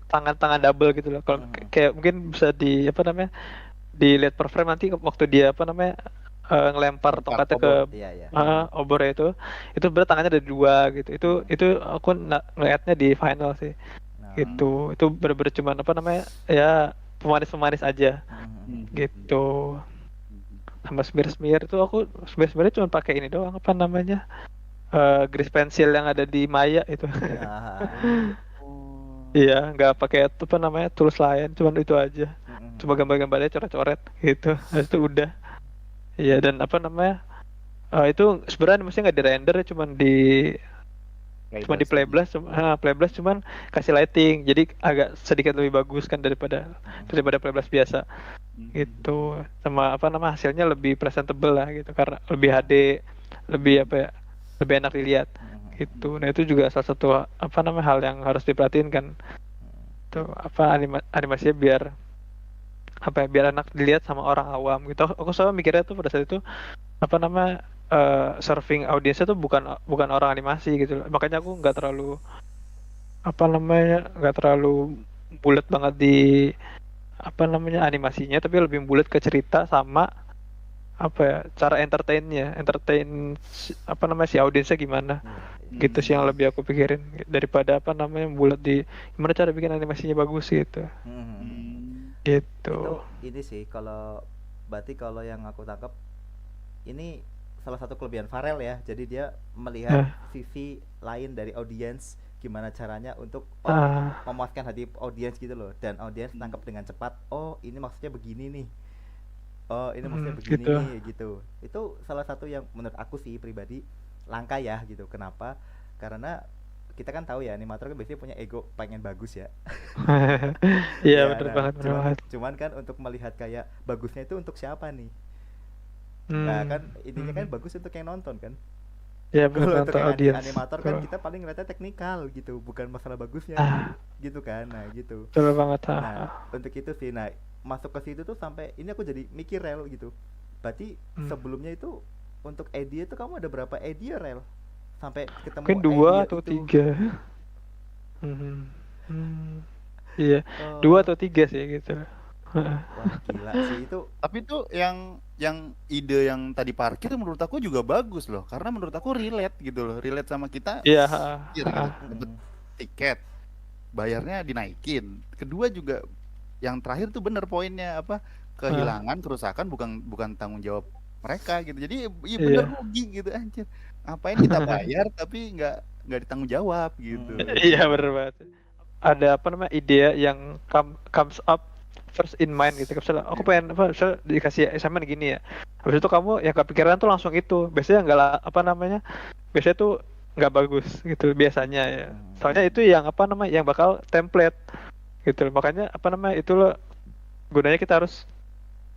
Speaker 3: tangan double gitu loh kalau kayak mungkin bisa di apa namanya dilihat per frame nanti waktu dia apa namanya ngelempar tongkatnya ke obor itu sebenarnya tangannya ada 2 gitu itu aku ngeliatnya di final sih gitu itu bener-bener cuman apa namanya ya pemanis aja gitu sama smear itu aku smear cuma pakai ini doang apa namanya grease pencil yang ada di Maya itu. Iya, nggak pakai apa namanya tools lain, cuman itu aja. Cuma gambar-gambarnya coret-coret gitu. Habis itu udah. Iya dan apa namanya? Itu sebenarnya mesti nggak di render, cuman di Playblaze cuman kasih lighting, jadi agak sedikit lebih bagus kan daripada Playblaze biasa. Gitu. Sama apa nama hasilnya lebih presentable lah gitu karena lebih HD, lebih apa ya? Lebih enak dilihat. Gitu. Nah itu juga salah satu apa namanya hal yang harus diperhatiin kan. Tuh apa animasinya biar apa ya biar enak dilihat sama orang awam gitu. Aku selalu mikirnya tuh pada saat itu apa namanya serving audiensnya tuh bukan orang animasi gitu. Makanya aku nggak terlalu apa namanya nggak terlalu bulat banget di apa namanya animasinya, tapi lebih bulat ke cerita sama apa ya cara entertain apa namanya si audiensnya gimana. Gitu sih yang lebih aku pikirin daripada apa namanya bulat di gimana cara bikin animasinya bagus gitu. Gitu.
Speaker 1: Itu ini sih berarti kalau yang aku tangkap ini salah satu kelebihan Farel ya. Jadi dia melihat sisi lain dari audiens gimana caranya untuk
Speaker 3: Ah,
Speaker 1: memuaskan hati audiens gitu loh, dan audiens nangkep dengan cepat, oh ini maksudnya begini nih, oh ini maksudnya begini
Speaker 3: gitu.
Speaker 1: nih gitu. Itu salah satu yang menurut aku sih pribadi langka ya gitu. Kenapa? Karena kita kan tahu ya animator kan biasanya punya ego pengen bagus ya.
Speaker 3: Iya,
Speaker 1: Ya,
Speaker 3: bener
Speaker 1: nah
Speaker 3: banget, bener
Speaker 1: cuman
Speaker 3: banget.
Speaker 1: cuman kan untuk melihat kayak bagusnya itu untuk siapa nih? Nah
Speaker 3: Hmm,
Speaker 1: kan intinya kan
Speaker 3: hmm.
Speaker 1: bagus untuk yang nonton kan.
Speaker 3: Ya bener
Speaker 1: Kalau untuk
Speaker 3: nonton
Speaker 1: yang
Speaker 3: audiens.
Speaker 1: animator kan
Speaker 3: Betul.
Speaker 1: kita paling ngeliatnya teknikal gitu, bukan masalah bagusnya
Speaker 3: Ah,
Speaker 1: gitu kan. Nah gitu.
Speaker 3: betul banget.
Speaker 1: Nah untuk itu sih, nah masuk ke situ tuh sampai ini aku jadi mikir rel gitu. Berarti
Speaker 3: Hmm.
Speaker 1: sebelumnya itu untuk idea itu kamu ada berapa idea rel sampai
Speaker 3: Mungkin
Speaker 1: ketemu idea
Speaker 3: 2 atau
Speaker 1: itu?
Speaker 3: 3. Hmm. Hmm. Iya, 2
Speaker 1: Oh,
Speaker 3: atau 3 sih gitu. Heeh.
Speaker 1: wah gila sih itu.
Speaker 2: Tapi tuh yang ide yang tadi parkir menurut aku juga bagus loh, karena menurut aku relate gitu loh, relate sama kita
Speaker 3: Iya, heeh,
Speaker 2: parkir gitu,
Speaker 3: heeh.
Speaker 2: dapet
Speaker 1: Mm-mm.
Speaker 2: tiket, bayarnya dinaikin. Kedua juga yang terakhir tuh bener poinnya apa,
Speaker 3: Heeh.
Speaker 2: kehilangan, kerusakan bukan bukan tanggung jawab mereka gitu. Jadi iya bener
Speaker 3: Iya.
Speaker 2: rugi gitu anjir. Ngapain kita bayar tapi nggak ditanggung jawab gitu.
Speaker 3: Iya, bener banget. Ada apa namanya ide yang comes up first in mind gitu. Misalnya aku
Speaker 2: Iya.
Speaker 3: pengen apa, misalnya dikasih assignment gini ya. Habis itu kamu yang kepikiran tuh langsung itu. Biasanya nggak apa namanya? Biasanya tuh nggak bagus gitu biasanya ya. Soalnya
Speaker 1: Mm-mm.
Speaker 3: itu yang apa namanya? Yang bakal template gitu. Makanya apa namanya? Itu loh gunanya kita harus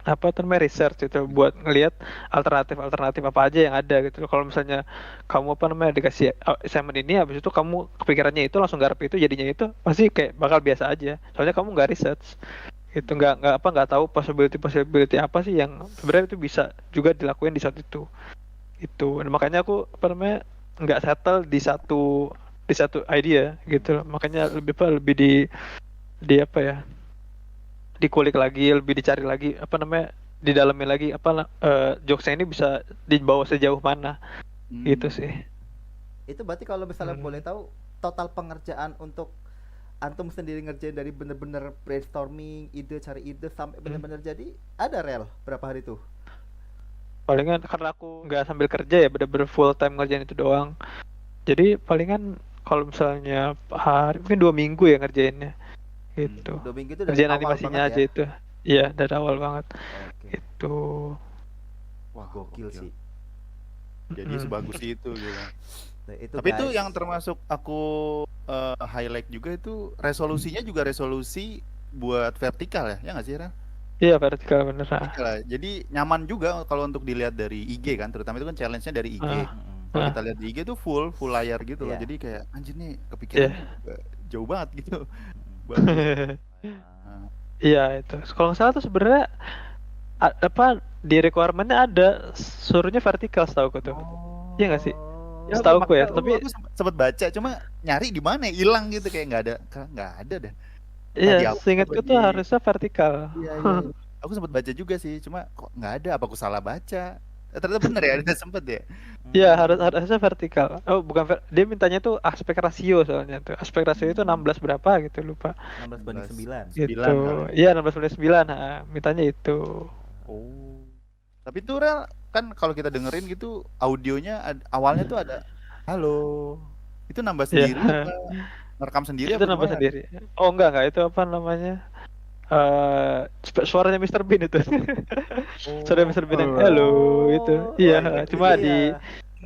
Speaker 3: apa tuh namanya research itu buat ngelihat alternatif apa aja yang ada gitu. Kalau misalnya kamu apa namanya dikasih assignment ini habis itu kamu kepikirannya itu langsung garap itu jadinya itu pasti kayak bakal biasa aja. Soalnya kamu nggak research gitu, nggak tahu possibility apa sih yang sebenarnya itu bisa juga dilakuin di saat itu. Nah, makanya aku apa namanya nggak settle di satu idea gitu loh. Makanya lebih di apa ya, dikulik lagi, lebih dicari lagi apa namanya, didalamin lagi apa jokesnya ini bisa dibawa sejauh mana gitu
Speaker 2: Hmm.
Speaker 3: sih.
Speaker 1: Itu berarti kalau misalnya boleh
Speaker 3: Hmm.
Speaker 1: tahu total pengerjaan untuk antum sendiri ngerjain dari bener-bener brainstorming ide, cari ide sampai
Speaker 3: Hmm.
Speaker 1: bener-bener jadi, ada rel berapa hari tuh?
Speaker 3: Palingan karena aku nggak sambil kerja ya bener-bener full time ngerjain itu doang. Jadi palingan kalau misalnya hari mungkin 2 minggu ya ngerjainnya gitu.
Speaker 1: 2 minggu itu dari
Speaker 3: Ngerjain
Speaker 1: awal banget
Speaker 3: animasinya
Speaker 1: ya?
Speaker 3: aja itu. Iya, dari awal banget.
Speaker 1: Oke.
Speaker 3: Itu.
Speaker 1: Wah
Speaker 2: Wah,
Speaker 1: gokil
Speaker 2: gokil.
Speaker 1: sih.
Speaker 2: Jadi
Speaker 3: Mm.
Speaker 2: sebagus itu gitu.
Speaker 1: Nah, itu
Speaker 2: Tapi itu
Speaker 1: guys.
Speaker 2: yang termasuk aku highlight juga itu resolusinya juga resolusi buat vertikal ya, ya nggak sih Ren?
Speaker 3: Iya, vertikal bener.
Speaker 2: Vertikal ya. Jadi nyaman juga kalau untuk dilihat dari IG kan, terutama itu kan challenge-nya dari IG.
Speaker 3: Ah,
Speaker 1: Mm-mm.
Speaker 2: Kalau
Speaker 3: ah,
Speaker 2: kita lihat di IG tuh full layar gitu loh.
Speaker 1: Iya.
Speaker 2: Jadi kayak anjir nih kepikiran
Speaker 3: iya.
Speaker 2: jauh banget gitu.
Speaker 1: Mm-mm.
Speaker 2: Bagus.
Speaker 1: Ah,
Speaker 2: Nah,
Speaker 3: Iya itu. Kalau nggak salah tuh sebenarnya apa di requirement-nya ada suruhnya vertikal setahu tuh. Iya nggak sih?
Speaker 2: ya
Speaker 1: oh,
Speaker 3: Setahu ya,
Speaker 2: makanya
Speaker 3: tapi
Speaker 2: aku sempet baca cuma nyari di mana ya, hilang gitu kayak nggak ada deh. Entah
Speaker 3: iya
Speaker 2: dihapus apa
Speaker 3: seingatku
Speaker 2: di
Speaker 3: tuh harusnya vertikal.
Speaker 2: iya iya. Iya. Aku sempat baca juga sih, cuma kok nggak ada apa aku salah baca. Ternyata bener ya, ada sempet ya.
Speaker 3: Iya
Speaker 1: mm,
Speaker 3: harusnya vertikal. Oh bukan dia mintanya tuh aspek rasio soalnya tuh. Aspek rasio itu 16 berapa gitu lupa.
Speaker 1: 16 banding 9.
Speaker 3: 9
Speaker 2: 9 kali.
Speaker 3: Gitu. Iya 16/9. Nah, mintanya itu.
Speaker 2: Oh. Tapi tuh Rel, kan kalau kita dengerin gitu audionya awalnya tuh ada halo. Itu nambah
Speaker 3: Iya.
Speaker 2: sendiri apa ngerekam sendiri
Speaker 3: Itu
Speaker 2: apa
Speaker 3: nambah
Speaker 2: gimana?
Speaker 3: sendiri. Oh enggak itu apa namanya? Suaranya Mr. Bean itu. Suara
Speaker 2: Oh,
Speaker 3: Mr. Bean yang hello itu.
Speaker 1: Oh,
Speaker 3: Iya,
Speaker 1: oh inget
Speaker 3: cuma
Speaker 1: itu
Speaker 3: di
Speaker 1: ya.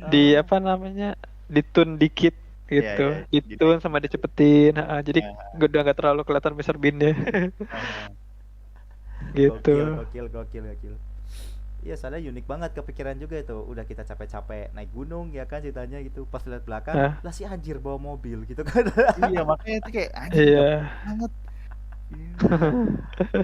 Speaker 3: di
Speaker 1: Oh,
Speaker 3: apa namanya? Ditune dikit
Speaker 2: iya
Speaker 3: gitu.
Speaker 2: iya,
Speaker 3: Ditune sama dicepetin. Jadi
Speaker 2: Nah,
Speaker 3: udah nggak terlalu kelihatan Mr. Bean-nya
Speaker 2: nah,
Speaker 3: gitu.
Speaker 1: gokil, gokil, gokil, gokil. Iya, soalnya unik banget, kepikiran juga itu. Udah kita capek-capek naik gunung ya kan ceritanya gitu. Pas lihat belakang,
Speaker 3: Nah,
Speaker 1: lah si anjir bawa mobil gitu kan.
Speaker 2: iya makanya itu kayak anjir
Speaker 3: iya.
Speaker 2: nggak banget. Iya.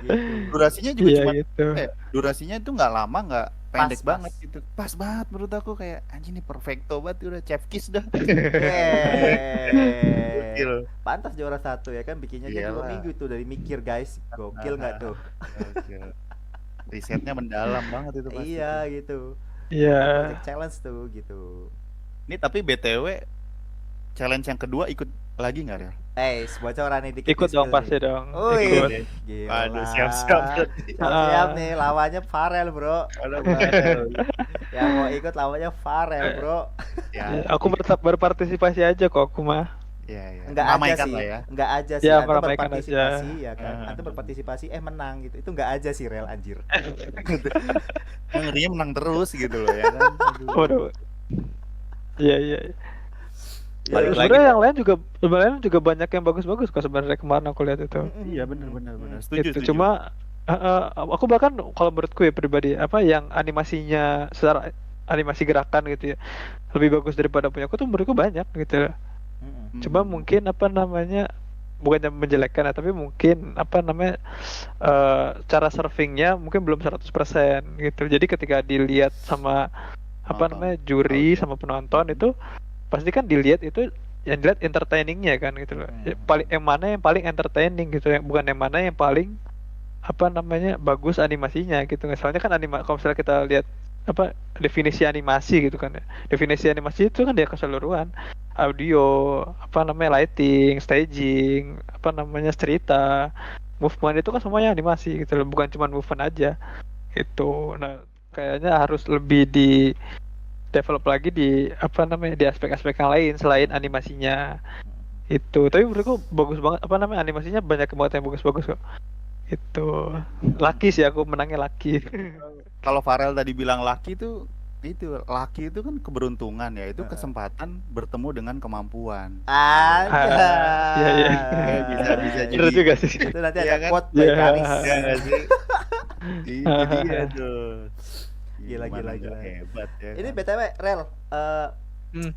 Speaker 1: Gitu.
Speaker 2: Durasinya juga
Speaker 3: Iya
Speaker 2: cuma
Speaker 3: gitu.
Speaker 2: durasinya itu nggak lama nggak pendek
Speaker 1: Pas,
Speaker 2: banget
Speaker 1: pas.
Speaker 2: gitu, pas banget menurut aku kayak anjing nih perfecto banget udah chef kiss dah.
Speaker 1: Yeay.
Speaker 2: Gokil.
Speaker 1: Pantas juara 1 ya kan, bikinnya aja 2
Speaker 2: Iyalah.
Speaker 1: minggu itu dari mikir guys. Gokil nggak tuh?
Speaker 2: Gokil. Risetnya mendalam banget itu pasti
Speaker 1: Iya
Speaker 2: tuh.
Speaker 1: gitu.
Speaker 3: Iya.
Speaker 1: Project challenge tuh gitu.
Speaker 2: Ini tapi BTW challenge yang kedua ikut lagi nggak ya?
Speaker 1: Bocoran nih dikit
Speaker 3: Ikut
Speaker 1: nih,
Speaker 3: dong
Speaker 1: spill
Speaker 3: pasti
Speaker 1: nih.
Speaker 3: dong.
Speaker 1: Wih,
Speaker 3: Ikut.
Speaker 2: ya.
Speaker 1: gila.
Speaker 2: Aduh siap-siap berarti.
Speaker 1: Siap-siap
Speaker 3: Ah,
Speaker 1: nih, lawannya Farel bro.
Speaker 2: Aduh, Farel.
Speaker 1: Yang mau ikut lawannya Farel bro.
Speaker 2: Ya,
Speaker 3: aku berpartisipasi aja kok aku mah.
Speaker 2: ya.
Speaker 1: Enggak aja
Speaker 2: Meramaikan
Speaker 1: sih,
Speaker 2: lah ya.
Speaker 1: enggak aja sih.
Speaker 3: Ya
Speaker 1: Antum
Speaker 3: meramaikan aja.
Speaker 1: berpartisipasi ya kan, antum berpartisipasi menang gitu. Itu enggak aja sih rel anjir.
Speaker 2: Yang ngerinya menang terus gitu loh ya kan. Aduh.
Speaker 3: Waduh. Iya.
Speaker 1: Ya,
Speaker 4: Balik lagi
Speaker 3: Sebenarnya yang lain juga banyak yang bagus-bagus kok sebenarnya kemarin aku lihat itu.
Speaker 2: Iya benar. Setuju.
Speaker 3: Itu cuma aku bahkan kalau menurutku ya pribadi apa yang animasinya secara animasi gerakan gitu ya lebih bagus daripada punya aku tuh menurutku banyak gitu. Cuma mungkin apa namanya bukannya menjelekkan ya, tapi mungkin apa namanya cara surfingnya mungkin belum 100% gitu. Jadi ketika dilihat sama apa
Speaker 2: Penonton.
Speaker 3: namanya juri sama penonton itu pasti kan dilihat itu yang dilihat entertainingnya kan gitu loh. Yang mana yang paling entertaining gitu, yang bukan yang mana yang paling apa namanya bagus animasinya gitu. Soalnya kan kalau misalnya kita lihat apa definisi animasi gitu kan ya. Definisi animasi itu kan dia keseluruhan audio, apa namanya lighting, staging, apa namanya cerita, movement itu kan semuanya animasi gitu loh, bukan cuma movement aja. Itu. Nah, kayaknya harus lebih di develop lagi di apa namanya di aspek-aspek yang lain selain animasinya itu. Tapi menurutku bagus banget apa namanya animasinya banyak banget yang bagus-bagus kok. Itu lucky sih aku menangnya lucky.
Speaker 2: Kalau Farel tadi bilang lucky itu lucky itu kan keberuntungan ya, itu kesempatan bertemu dengan kemampuan.
Speaker 1: Aja.
Speaker 3: Iya.
Speaker 2: Bisa jadi.
Speaker 3: Bener juga sih.
Speaker 1: Itu nanti
Speaker 2: Iya
Speaker 1: ada
Speaker 2: kan?
Speaker 1: quote by
Speaker 3: Iya.
Speaker 1: Karis.
Speaker 2: Iya nggak sih? Itu dia tuh.
Speaker 1: Gila.
Speaker 2: Hebat ya.
Speaker 1: Ini
Speaker 2: kan?
Speaker 1: BTW rel
Speaker 3: Hmm.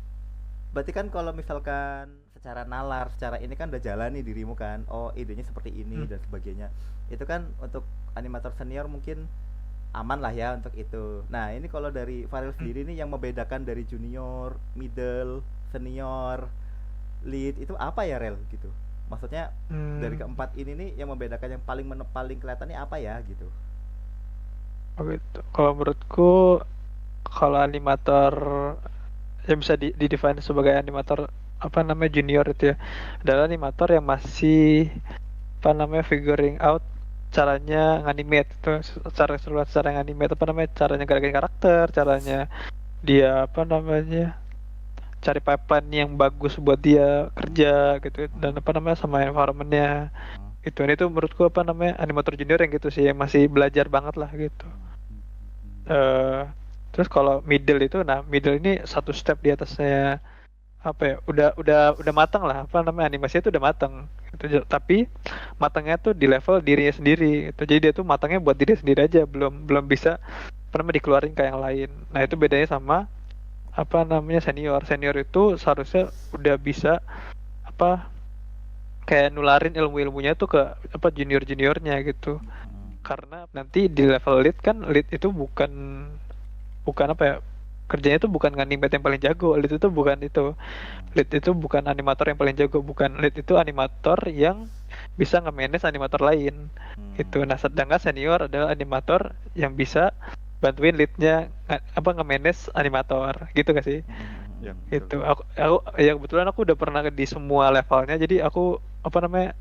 Speaker 1: berarti kan kalau misalkan secara nalar, secara ini kan udah jalan nih dirimu kan. Oh, idenya seperti ini dan sebagainya. Itu kan untuk animator senior mungkin aman lah ya untuk itu. Nah, ini kalau dari Farel sendiri nih yang membedakan dari junior, middle, senior, lead itu apa ya rel gitu? Maksudnya dari keempat ini nih yang membedakan yang paling kelihatan nih apa ya gitu?
Speaker 3: Oh gitu. Kalau menurutku kalau animator yang bisa di-define sebagai animator apa namanya junior itu ya adalah animator yang masih apa namanya figuring out caranya nganimate itu secara keseluruhan cara nganimate apa namanya caranya gerakin karakter, caranya dia apa namanya cari pipeline yang bagus buat dia kerja gitu dan apa namanya sama environmentnya itu. Ini tuh menurutku apa namanya animator junior yang gitu sih yang masih belajar banget lah gitu. Terus kalau middle itu, nah middle ini satu step di atasnya apa ya? Udah matang lah, apa namanya animasinya itu udah matang. Gitu. Tapi matangnya tuh di level dirinya sendiri. Gitu. Jadi dia tuh matangnya buat diri sendiri aja, belum bisa apa namanya dikeluarin ke yang lain. Nah itu bedanya sama apa namanya senior. Senior itu seharusnya udah bisa apa kayak nularin ilmu-ilmunya tuh ke apa junior-juniornya gitu. Karena nanti di level lead kan lead itu bukan apa ya kerjanya itu bukan animate yang paling jago. Lead itu bukan animator yang paling jago, bukan. Lead itu animator yang bisa nge-manage animator lain gitu. Nah sedangkan senior adalah animator yang bisa bantuin leadnya apa nge-manage animator gitu gak sih?
Speaker 2: Ya,
Speaker 3: Itu aku ya kebetulan aku udah pernah di semua levelnya, jadi aku apa namanya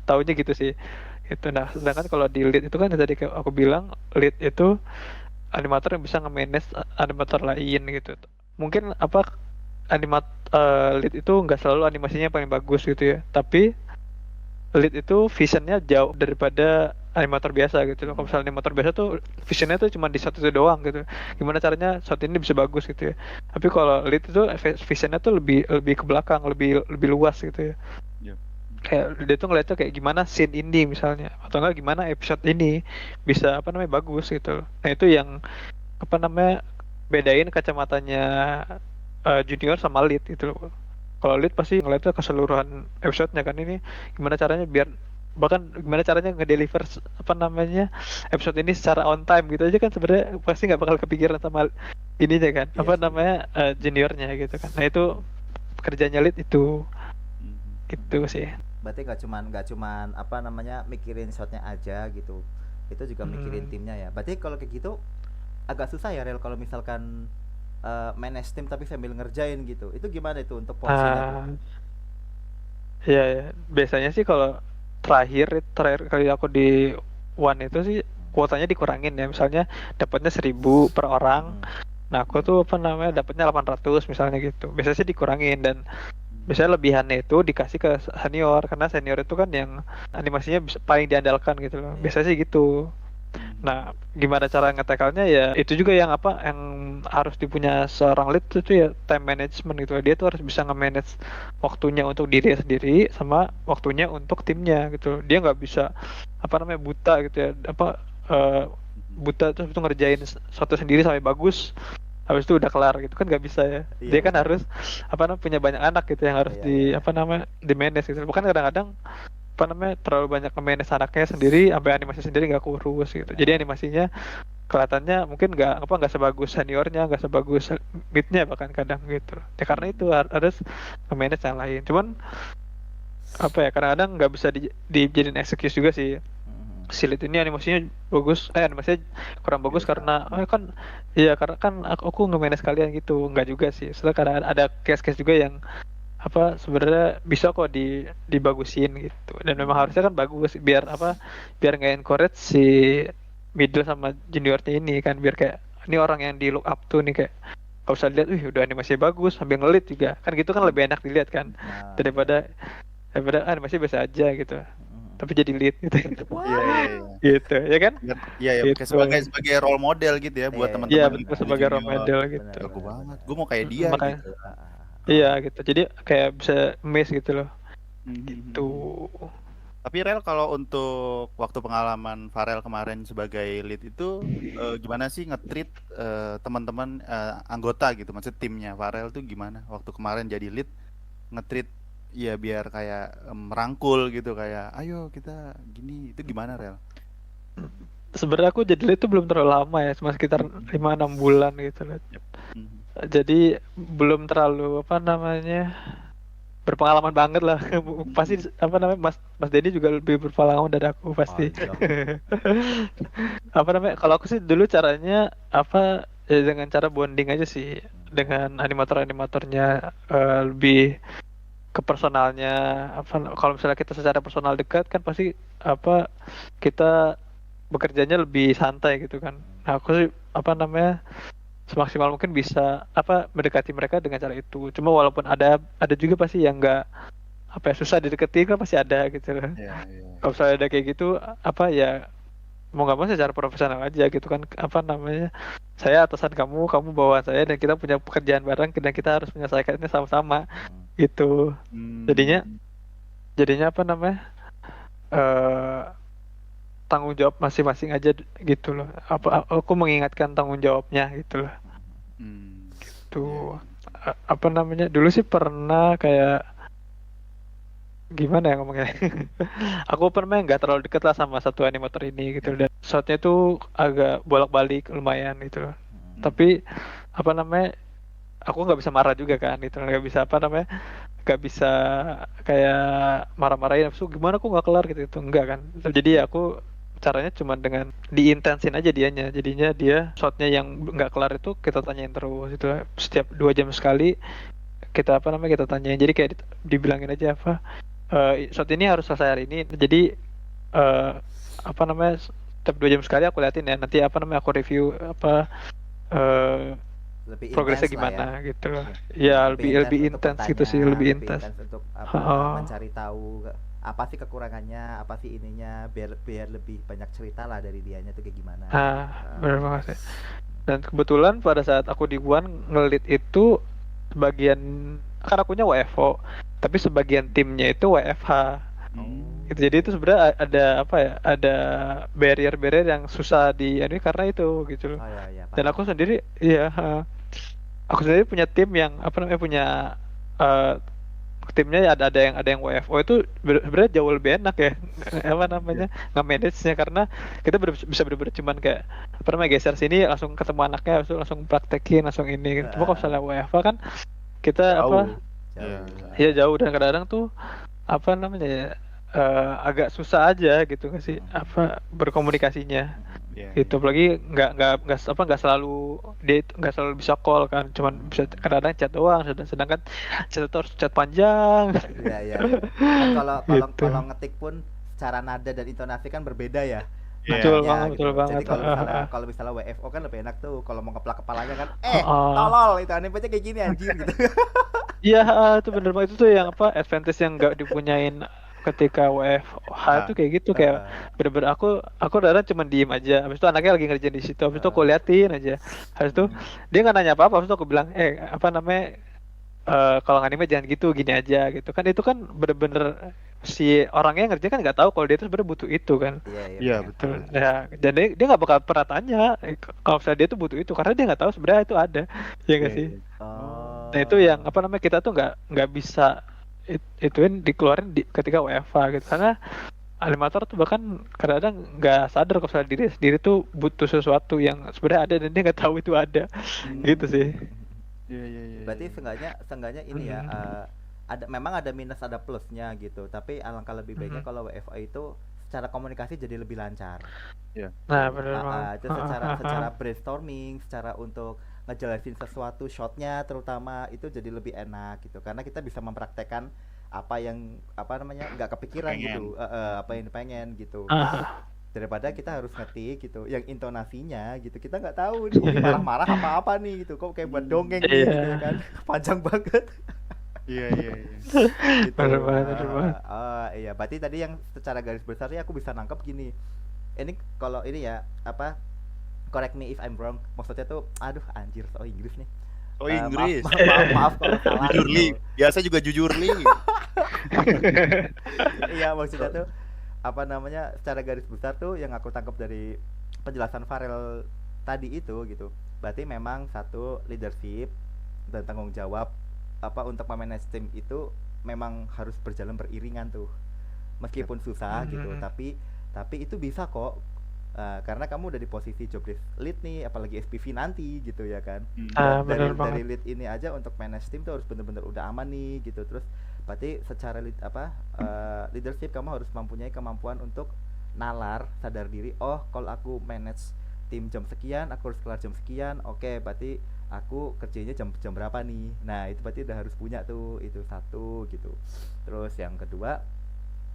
Speaker 3: taunya gitu sih. Itu. Nah sedangkan kalau di lead itu kan tadi aku bilang lead itu animator yang bisa nge-manage animator lain gitu. Mungkin apa lead itu nggak selalu animasinya paling bagus gitu ya, tapi lead itu visionnya jauh daripada animator biasa gitu loh. Kalau misalnya animator biasa tuh visionnya tuh cuma di shot itu doang gitu. Gimana caranya shot ini bisa bagus gitu ya. Tapi kalau lead itu visionnya tuh lebih ke belakang, lebih luas gitu ya. Kayak dia tuh ngeliatnya kayak gimana scene ini misalnya, atau enggak gimana episode ini bisa apa namanya bagus gitu. Nah itu yang apa namanya bedain kacamatanya junior sama lead gitu loh. Kalau lead pasti ngeliatnya keseluruhan episodenya kan, ini gimana caranya biar bahkan gimana caranya ngedeliver apa namanya episode ini secara on time gitu aja kan sebenarnya pasti nggak bakal kepikiran sama ininya kan apa namanya juniornya gitu kan. Nah itu kerjanya lead itu gitu sih.
Speaker 1: Berarti nggak cuman apa namanya mikirin shotnya aja gitu, itu juga mikirin timnya ya. Berarti kalau kayak gitu agak susah ya Rel kalau misalkan manage tim tapi sambil ngerjain gitu. Itu gimana itu untuk porsinya?
Speaker 3: Iya, biasanya sih kalau terakhir kali aku di One itu sih kuotanya dikurangin ya, misalnya dapatnya 1.000 per orang. Nah aku tuh apa namanya dapatnya 800 misalnya gitu. Biasanya sih dikurangin dan biasanya lebihannya itu dikasih ke senior karena senior itu kan yang animasinya paling diandalkan gitu loh.
Speaker 1: Iya.
Speaker 3: Biasanya sih gitu. Nah, gimana cara nge-tackle-nya ya itu juga yang apa yang harus dipunya seorang lead itu ya time management gitu. Dia tuh harus bisa nge-manage waktunya untuk diri sendiri sama waktunya untuk timnya gitu. Dia nggak bisa apa namanya buta gitu ya apa buta terus itu ngerjain sesuatu sendiri sampai bagus habis itu udah kelar gitu kan nggak bisa ya.
Speaker 1: Iya,
Speaker 3: Dia kan
Speaker 1: benar.
Speaker 3: harus apa namanya punya banyak anak gitu yang harus
Speaker 1: Iya,
Speaker 3: di
Speaker 1: iya.
Speaker 3: apa namanya di manage gitu. Bukan kadang-kadang apa namanya terlalu banyak nge-manage anaknya sendiri sampai animasi sendiri nggak kurus gitu. Jadi
Speaker 1: Benar.
Speaker 3: animasinya kelihatannya mungkin nggak sebagus seniornya, nggak sebagus midnya bahkan kadang gitu. Ya karena itu harus nge-manage yang lain. Cuman apa ya kadang-kadang nggak bisa dijadiin excuse juga sih. Silit ini animasinya bagus, animasinya kurang bagus
Speaker 1: Biasa.
Speaker 3: karena kan iya karena kan aku nge-manage kalian gitu. Nggak juga sih. Setelah kadang ada case-case juga yang apa sebenarnya bisa kok dibagusin gitu dan memang harusnya kan bagus biar apa biar nggak encourage si middle sama juniornya ini kan biar kayak ini orang yang di look up tuh nih kayak kalau usah lihat udah animasinya bagus sambil ngelit juga kan gitu kan lebih enak dilihat kan
Speaker 1: Nah,
Speaker 3: daripada daripada animasi biasa aja gitu tapi jadi lead gitu
Speaker 2: Iya, iya, iya.
Speaker 3: gitu ya kan
Speaker 2: Iya, ya, kayak
Speaker 3: gitu
Speaker 2: sebagai role model gitu ya buat
Speaker 1: Iya,
Speaker 3: iya
Speaker 2: teman-teman
Speaker 3: betul
Speaker 2: di
Speaker 3: sebagai role
Speaker 2: junior.
Speaker 3: model
Speaker 1: benar,
Speaker 3: gitu
Speaker 2: Jago
Speaker 1: benar,
Speaker 2: banget.
Speaker 1: benar.
Speaker 2: Gue mau kayak dia
Speaker 3: makanya
Speaker 2: gitu.
Speaker 3: iya gitu jadi kayak bisa miss gitu loh
Speaker 2: Mhm.
Speaker 3: gitu.
Speaker 2: Tapi Rel kalau untuk waktu pengalaman Farel kemarin sebagai lead itu gimana sih nge-treat teman-teman anggota gitu, maksud timnya Farel tuh gimana waktu kemarin jadi lead nge-treat ya biar kayak merangkul gitu kayak ayo kita gini itu gimana Rel?
Speaker 3: Sebenarnya aku jadi lead itu belum terlalu lama ya, cuma sekitar 5-6 bulan gitu loh.
Speaker 2: Yep. Mhm.
Speaker 3: Jadi belum terlalu apa namanya berpengalaman banget lah. Pasti apa namanya Mas Denny juga lebih berpengalaman dari aku pasti.
Speaker 1: Aduh.
Speaker 3: Apa namanya? Kalau aku sih dulu caranya apa ya dengan cara bonding aja sih dengan animator-animatornya lebih ke personalnya apa kalau misalnya kita secara personal dekat kan pasti apa kita bekerjanya lebih santai gitu kan. Nah, aku sih apa namanya semaksimal mungkin bisa apa mendekati mereka dengan cara itu. Cuma walaupun ada juga pasti yang nggak apa ya susah dideketin kan pasti ada gitu loh.
Speaker 2: Iya, iya.
Speaker 3: Kalau misalnya ada kayak gitu apa ya mau nggak mau secara profesional aja gitu kan apa namanya saya atasan kamu kamu bawahan saya dan kita punya pekerjaan bareng dan kita harus menyelesaikannya sama-sama gitu jadinya jadinya apa namanya eh tanggung jawab masing-masing aja gitu loh. Aku mengingatkan tanggung jawabnya gitu loh.
Speaker 2: Hmm.
Speaker 3: Tuh apa namanya? Dulu sih pernah kayak gimana ya ngomongnya? Aku pernah nggak terlalu deket lah sama satu animator ini gitu dan shotnya tuh agak bolak-balik lumayan gitu loh. Tapi apa namanya? Aku nggak bisa marah juga kan gitu nggak bisa apa namanya nggak bisa kayak marah-marahin so gimana aku nggak kelar gitu enggak kan jadi aku caranya cuma dengan diintensin aja dianya jadinya dia shotnya yang nggak kelar itu kita tanyain terus itu setiap 2 jam sekali kita apa namanya kita tanyain jadi kayak dibilangin aja apa shot ini harus selesai hari ini jadi apa namanya setiap 2 jam sekali aku liatin ya nanti apa namanya aku review apa
Speaker 1: Lebih
Speaker 3: progresnya
Speaker 1: intens lah
Speaker 3: gimana
Speaker 1: ya.
Speaker 3: gitu loh. Ya lebih
Speaker 1: untuk
Speaker 3: intens gitu sih,
Speaker 1: bertanya,
Speaker 3: lebih
Speaker 1: lebih
Speaker 3: intens.
Speaker 1: intens untuk
Speaker 3: Oh,
Speaker 1: mencari tahu apa sih kekurangannya, apa sih ininya, biar lebih banyak cerita lah dari dianya tuh kayak gimana.
Speaker 3: benar banget sih. Dan kebetulan pada saat aku di Wuhan ngelit itu sebagian kan akunya WFO, tapi sebagian timnya itu WFH. Gitu. Jadi itu sebenarnya ada apa ya? Ada barrier-barrier yang susah di ini karena itu gitu loh.
Speaker 1: Oh ya, ya,
Speaker 3: Dan
Speaker 1: paham.
Speaker 3: aku sendiri iya aku sendiri punya tim yang apa namanya punya eh, timnya ya ada yang WFO itu sebenarnya jauh lebih enak ya apa namanya nge-manage-nya karena kita bisa bener-bener cuman kayak apa namanya geser sini langsung ketemu anaknya langsung praktekin langsung ini cuma kalau misalnya WFO kan kita
Speaker 2: Jauh.
Speaker 3: apa
Speaker 1: Jauh.
Speaker 3: ya jauh dan kadang-kadang tuh apa namanya ya agak susah aja gitu nggak sih apa berkomunikasinya gitu apalagi nggak selalu dia nggak selalu bisa call kan cuman bisa kadang-kadang chat doang sedangkan chat itu harus chat panjang
Speaker 1: Iya, iya. Kan kalau
Speaker 3: Gitu.
Speaker 1: ngetik pun cara nada dan intonasi kan berbeda ya.
Speaker 3: Betul
Speaker 1: Nadanya
Speaker 3: banget,
Speaker 1: gitu.
Speaker 3: betul banget.
Speaker 1: Jadi kalau misalnya WFO kan lebih enak tuh kalau mau ngeplak kepalanya kan
Speaker 3: Heeh.
Speaker 1: tolol itu animenya kayak gini anjing gitu.
Speaker 3: Iya, itu bener banget. Itu tuh yang apa advantage yang nggak dipunyain ketika WFH
Speaker 2: Ah,
Speaker 3: tuh kayak gitu, kayak
Speaker 1: Heeh.
Speaker 3: bener-bener aku kadang cuma diem aja. Habis itu anaknya lagi ngerjain di situ. Habis itu aku
Speaker 1: Heeh.
Speaker 3: liatin aja. Habis itu
Speaker 1: Hmm.
Speaker 3: dia nggak nanya apa-apa. Habis itu aku bilang, apa namanya, kalau nganime jangan gitu, gini aja gitu kan. Itu kan bener-bener si orangnya yang ngerjain kan nggak tahu kalau dia tuh sebenarnya butuh itu kan.
Speaker 1: Iya, iya
Speaker 2: iya
Speaker 1: benar.
Speaker 2: betul betul.
Speaker 3: Ya, jadi dia nggak bakal pernah tanya kalau misalnya dia tuh butuh itu karena dia nggak tahu sebenarnya itu ada, ya
Speaker 2: Iya
Speaker 3: nggak sih?
Speaker 2: iya. Oh.
Speaker 3: Nah itu yang
Speaker 1: Oh.
Speaker 3: apa namanya, kita tuh nggak bisa ituin dikeluarin ketika WFA gitu, karena animator tuh bahkan kadang-kadang nggak sadar kalau misalnya diri sendiri tuh butuh sesuatu yang sebenarnya ada dan dia nggak tahu itu ada, gitu sih.
Speaker 1: Hmm.
Speaker 2: Iya iya iya
Speaker 1: Berarti
Speaker 2: iya.
Speaker 1: seenggaknya ini ya, ada memang ada minus ada plusnya gitu. Tapi alangkah lebih baiknya kalau WFA itu secara komunikasi jadi lebih lancar.
Speaker 2: Iya.
Speaker 3: Nah
Speaker 2: Betul betul.
Speaker 3: benar banget.
Speaker 1: Itu secara brainstorming, secara untuk ngejelasin sesuatu shotnya terutama itu jadi lebih enak gitu. Karena kita bisa mempraktekkan apa yang apa namanya nggak kepikiran
Speaker 2: Pengen.
Speaker 1: gitu, apa yang pengen gitu. Daripada kita harus ngetik gitu yang intonasinya gitu kita nggak tahu nih ini marah-marah apa-apa nih gitu kok kayak buat dongeng nih gitu ya
Speaker 3: Iya,
Speaker 1: kan panjang banget
Speaker 2: Iya iya iya.
Speaker 3: benar
Speaker 1: gitu.
Speaker 3: banget, benar banget.
Speaker 1: Iya berarti tadi yang secara garis besarnya aku bisa nangkep gini ini kalau ini ya apa correct me if I'm wrong maksudnya tuh aduh anjir so Inggris nih.
Speaker 2: Oh
Speaker 1: Maaf,
Speaker 2: Inggris.
Speaker 1: maaf kalau salah
Speaker 2: Jujur li.
Speaker 1: gitu.
Speaker 2: Biasa juga jujur li.
Speaker 1: Iya maksudnya tuh apa namanya secara garis besar tuh yang aku tangkap dari penjelasan Farel tadi itu gitu berarti memang satu leadership dan tanggung jawab apa untuk memanage tim itu memang harus berjalan beriringan tuh
Speaker 2: Yap.
Speaker 1: meskipun susah gitu
Speaker 3: Hmm.
Speaker 1: tapi itu bisa kok. Karena kamu udah di posisi job desk lead nih apalagi SPV nanti gitu ya kan
Speaker 2: Hmm.
Speaker 3: Benar
Speaker 1: dari
Speaker 3: banget.
Speaker 1: lead ini aja untuk manage tim tuh harus bener-bener udah aman nih gitu terus berarti secara leadership kamu harus mempunyai kemampuan untuk nalar sadar diri oh kalau aku manage tim jam sekian aku harus kelar jam sekian oke berarti aku kerjanya jam jam berapa nih nah itu berarti udah harus punya tuh itu satu gitu terus yang kedua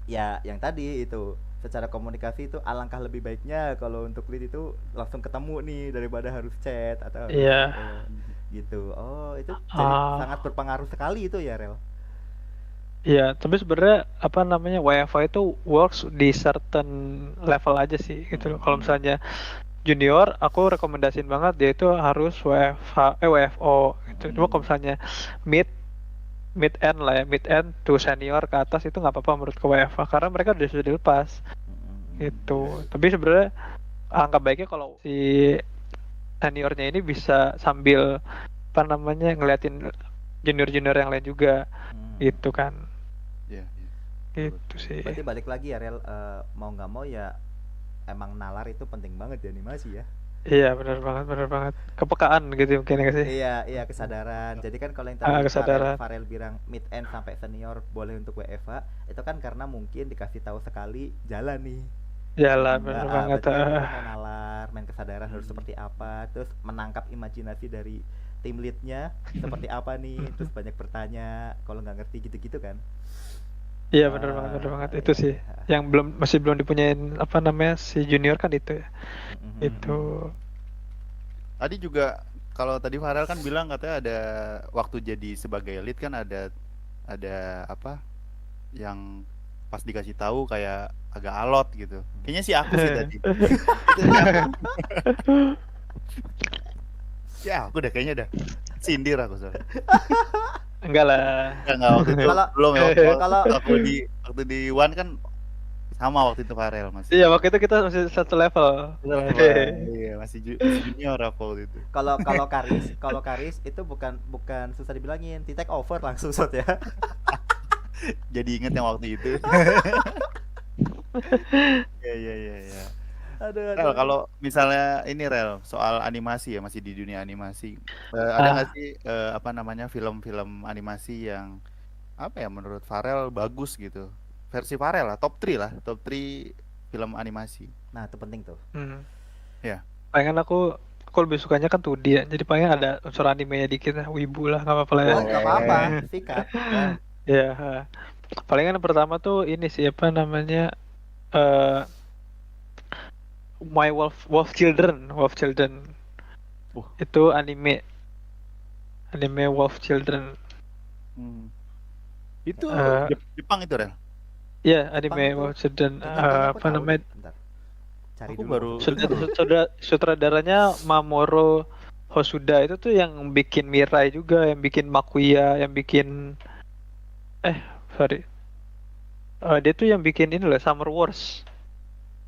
Speaker 1: ya yang tadi itu secara komunikasi itu alangkah lebih baiknya kalau untuk lead itu langsung ketemu nih daripada harus chat atau harus
Speaker 3: Iya.
Speaker 1: gitu oh itu jadi
Speaker 3: Ah,
Speaker 1: sangat berpengaruh sekali itu ya Rel.
Speaker 3: iya, tapi sebenarnya apa namanya, WFA itu works di certain level aja sih gitu loh. Kalau
Speaker 1: Mm-mm.
Speaker 3: misalnya junior, aku rekomendasiin banget dia itu harus WFO gitu. Cuma kalau
Speaker 1: Mm-mm.
Speaker 3: misalnya mid mid end lah ya, mid end to senior ke atas itu nggak apa-apa menurut ke WFA karena mereka udah sudah dilepas
Speaker 1: Mm-mm.
Speaker 3: gitu. Tapi sebenarnya angka baiknya kalau si seniornya ini bisa sambil apa namanya ngeliatin junior-junior yang lain juga
Speaker 1: Mm.
Speaker 3: gitu kan.
Speaker 2: Iya iya. Betul
Speaker 3: Gitu
Speaker 2: betul.
Speaker 3: sih.
Speaker 1: Berarti balik lagi ya Rel, mau nggak mau ya emang nalar itu penting banget di animasi ya.
Speaker 3: Iya, benar banget. Kepekaan gitu mungkin ya nggak sih?
Speaker 1: Iya, iya kesadaran. Jadi kan kalau yang tadi Farel
Speaker 3: Kesadaran.
Speaker 1: Farel bilang mid end sampai senior boleh untuk WFA, itu kan karena mungkin dikasih tahu sekali jalan nih.
Speaker 3: Jalan, benar banget.
Speaker 1: Berarti kan kita main nalar, main kesadaran harus
Speaker 2: Hmm.
Speaker 1: seperti apa, terus menangkap imajinasi dari tim leadnya seperti apa nih, terus banyak bertanya kalau nggak ngerti gitu-gitu kan.
Speaker 3: Iya, benar banget. Itu
Speaker 1: Iya,
Speaker 3: sih.
Speaker 1: iya.
Speaker 3: Yang masih belum dipunyain apa namanya si junior kan itu ya. Itu.
Speaker 2: Tadi juga kalau tadi Farel kan bilang katanya ada waktu jadi sebagai lead kan ada apa yang pas dikasih tahu kayak agak alot gitu. Kayaknya sih aku sih tadi. Ya aku udah kayaknya udah sindir aku soalnya.
Speaker 3: Enggak lah.
Speaker 2: Enggak waktu itu
Speaker 1: Kalau
Speaker 2: belum ya
Speaker 1: kalau
Speaker 2: waktu di One kan sama waktu itu Farel masih.
Speaker 3: Iya, waktu itu kita masih satu level.
Speaker 2: Iya masih junior aku waktu itu.
Speaker 1: kalau kalau Karis itu bukan bukan susah dibilangin, di take over langsung shot ya.
Speaker 2: Jadi inget yang waktu itu. Iya iya iya iya.
Speaker 1: Aduh,
Speaker 2: Rel,
Speaker 1: aduh.
Speaker 2: kalau misalnya ini Rel, soal animasi ya masih di dunia animasi. Ada nggak
Speaker 3: Ah,
Speaker 2: sih apa namanya film-film animasi yang apa ya menurut Farel bagus gitu? Versi Farel lah, top 3 lah, top 3 film animasi.
Speaker 1: Nah, itu penting tuh.
Speaker 2: Ya.
Speaker 3: Palingan aku lebih sukanya kan 2D ya. Jadi paling ada unsur animenya dikit lah, wibu lah, nggak apa-apa lah ya.
Speaker 1: Oh, nggak apa-apa,
Speaker 2: Boleh.
Speaker 1: sikat. Ya.
Speaker 3: Ya, palingan yang pertama tuh ini sih apa namanya, eh My Wolf Children.
Speaker 2: Uh,
Speaker 3: Itu anime Wolf Children.
Speaker 2: Hmm. Itu
Speaker 3: Eh,
Speaker 2: Jepang itu, Rel?
Speaker 3: ya
Speaker 1: Jepang
Speaker 3: anime
Speaker 1: itu
Speaker 3: dan
Speaker 1: kayaknya aku
Speaker 3: apa
Speaker 1: tahu deh.
Speaker 3: namanya
Speaker 1: Bentar. Cari
Speaker 2: Aku
Speaker 1: dulu
Speaker 2: baru
Speaker 1: maksudnya.
Speaker 2: dengar loh.
Speaker 3: sutradaranya Mamoru Hosoda itu tuh yang bikin Mirai juga, yang bikin Makuya, yang bikin eh sorry. Dia tuh yang bikin ini loh Summer Wars.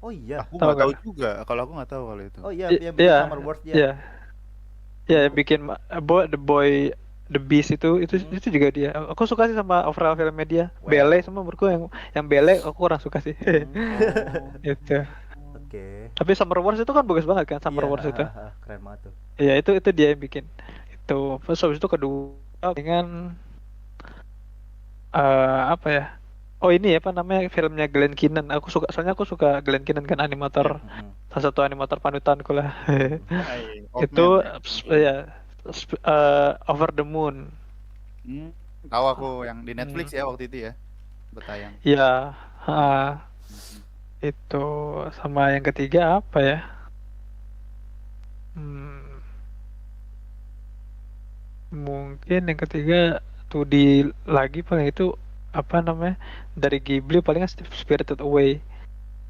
Speaker 1: Oh iya.
Speaker 2: Aku
Speaker 3: Tahu
Speaker 2: nggak tahu
Speaker 3: nggak?
Speaker 2: juga. Kalau aku nggak tahu kalau itu.
Speaker 1: Oh iya, yang bikin
Speaker 3: Iya,
Speaker 1: Summer Wars dia.
Speaker 3: iya. Ya, yang
Speaker 2: Oh.
Speaker 3: bikin The Boy, The Beast
Speaker 1: Mm-mm.
Speaker 3: itu juga dia. Aku suka sih sama overall filmnya dia. Bele
Speaker 1: Wow.
Speaker 3: semua menurutku yang Bele aku kurang suka sih.
Speaker 2: Oh.
Speaker 3: Itu.
Speaker 1: Oke.
Speaker 3: Tapi Summer Wars itu kan bagus banget kan Summer
Speaker 1: Iya,
Speaker 3: Wars itu.
Speaker 1: keren banget tuh.
Speaker 3: Iya, itu dia yang bikin. Itu. Terus habis itu kedua dengan apa ya? Oh ini apa namanya filmnya Glenn Kinnan. Soalnya aku suka Glenn Kinnan kan
Speaker 2: Ya.
Speaker 3: animator,
Speaker 1: Mm-mm.
Speaker 3: salah satu animator panutanku lah.
Speaker 2: Hai, Old
Speaker 3: Itu
Speaker 2: Man ya.
Speaker 3: ya Over the Moon.
Speaker 2: Hmm. Tahu aku yang di Netflix
Speaker 3: Hmm.
Speaker 2: ya waktu itu ya, bertayang.
Speaker 3: Ya,
Speaker 2: Hmm. Hmm.
Speaker 3: itu sama yang ketiga apa ya? Hmm, mungkin yang ketiga tuh di lagi paling itu apa namanya dari Ghibli palingan Spirited Away.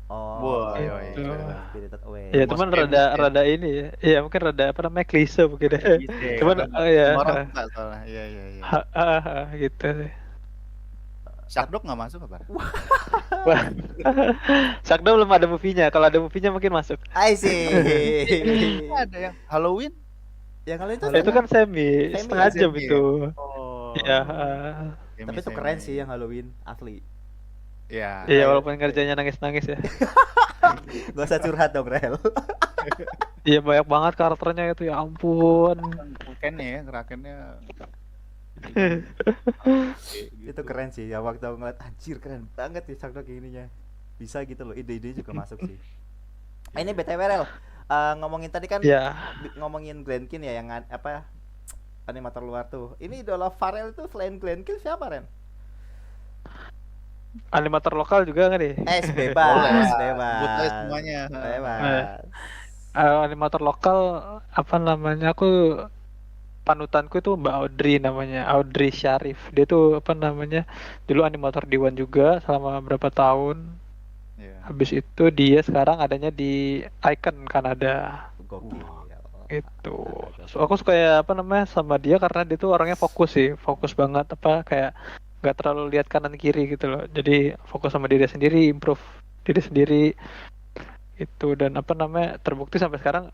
Speaker 2: Wah,
Speaker 1: Oh,
Speaker 2: yoi,
Speaker 3: Itu.
Speaker 1: Spirited
Speaker 3: Ya
Speaker 1: Away.
Speaker 2: the most
Speaker 3: teman
Speaker 2: famous
Speaker 3: rada
Speaker 2: ya.
Speaker 3: rada ini ya. Iya mungkin rada apa namanya klise mungkin ya.
Speaker 2: Ise
Speaker 3: Cuman
Speaker 2: karena
Speaker 3: ya
Speaker 2: semua orang suka soalnya. Iya, iya, iya.
Speaker 3: gitu sih.
Speaker 2: Sharkdog nggak masuk apa?
Speaker 3: Wah, Sakdo belum ada movie-nya. Kalau ada movie-nya mungkin masuk.
Speaker 1: I see.
Speaker 2: Ada yang Halloween?
Speaker 1: Yang kali itu
Speaker 3: Itu
Speaker 1: semi.
Speaker 3: kan semi,
Speaker 1: Semi
Speaker 3: setengah
Speaker 1: ya?
Speaker 3: jam
Speaker 2: Semi
Speaker 3: itu.
Speaker 2: ya? Oh,
Speaker 3: Ya,
Speaker 1: Tapi itu keren sih yang Halloween asli.
Speaker 2: ya,
Speaker 3: iya walaupun ngerjainnya nangis-nangis ya.
Speaker 1: Gak usah curhat dong, Rel.
Speaker 3: Iya banyak banget karakternya itu ya ampun.
Speaker 2: Krakennya ya, Krakennya
Speaker 1: Itu keren sih. Ya waktu aku ngeliat anjir keren banget nih Sharkdog ininya. Bisa gitu loh. Ide-ide juga masuk sih. Ini BTW Rel. Ngomongin tadi kan
Speaker 3: Ya,
Speaker 1: ngomongin Glenkin ya yang apa animator luar tuh. Ini idola Farel itu selain Glenkin siapa, Ren?
Speaker 3: animator lokal juga kan nih.
Speaker 1: Bebas,
Speaker 2: sebut aja
Speaker 1: bebas.
Speaker 2: semuanya.
Speaker 1: Bebas.
Speaker 3: Animator lokal apa namanya aku panutanku itu Mbak Audrey namanya Audrey Syarif. Dia tuh apa namanya dulu animator di One juga selama berapa tahun.
Speaker 2: Iya.
Speaker 3: Habis itu dia sekarang adanya di Icon Kanada.
Speaker 1: Gokil.
Speaker 3: Itu. So, aku suka ya apa namanya sama dia karena dia tuh orangnya fokus sih, fokus banget apa kayak nggak terlalu lihat kanan kiri gitu loh. Jadi fokus sama diri sendiri, improve diri sendiri itu dan apa namanya terbukti sampai sekarang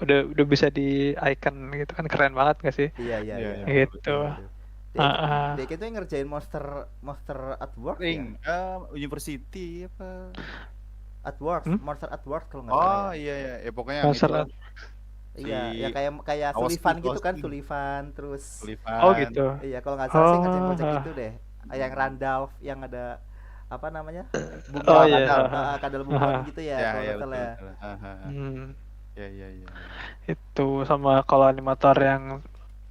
Speaker 3: udah bisa di icon gitu kan keren banget gak sih?
Speaker 1: Iya, iya,
Speaker 2: Iya,
Speaker 1: iya.
Speaker 2: iya.
Speaker 3: Gitu.
Speaker 1: Dia itu yang ngerjain Monster at Work ya?
Speaker 2: Ring, University apa?
Speaker 1: At Work,
Speaker 3: Hmm?
Speaker 1: Monster at Work kalau nggak salah
Speaker 2: Oh
Speaker 1: ya.
Speaker 2: iya iya, ya pokoknya yang
Speaker 3: Monster
Speaker 2: itu
Speaker 3: at-
Speaker 1: Iya,
Speaker 2: si
Speaker 1: ya kayak
Speaker 2: Awas
Speaker 1: Sullivan
Speaker 2: King,
Speaker 1: gitu kan,
Speaker 2: King.
Speaker 1: Sullivan terus
Speaker 3: Oh
Speaker 2: Sullivan.
Speaker 3: gitu.
Speaker 1: iya kalau nggak salah sih ngerjain
Speaker 3: Oh,
Speaker 1: project itu deh. Yang Randolph yang ada apa namanya?
Speaker 3: oh
Speaker 1: Bunglon,
Speaker 3: iya.
Speaker 1: kadal bunglon gitu ya
Speaker 2: Ya
Speaker 1: kalau
Speaker 2: ya
Speaker 1: nggak
Speaker 2: betul
Speaker 1: salah ya.
Speaker 2: betul.
Speaker 3: Hmm,
Speaker 2: Ya ya ya.
Speaker 3: itu sama kalau animator yang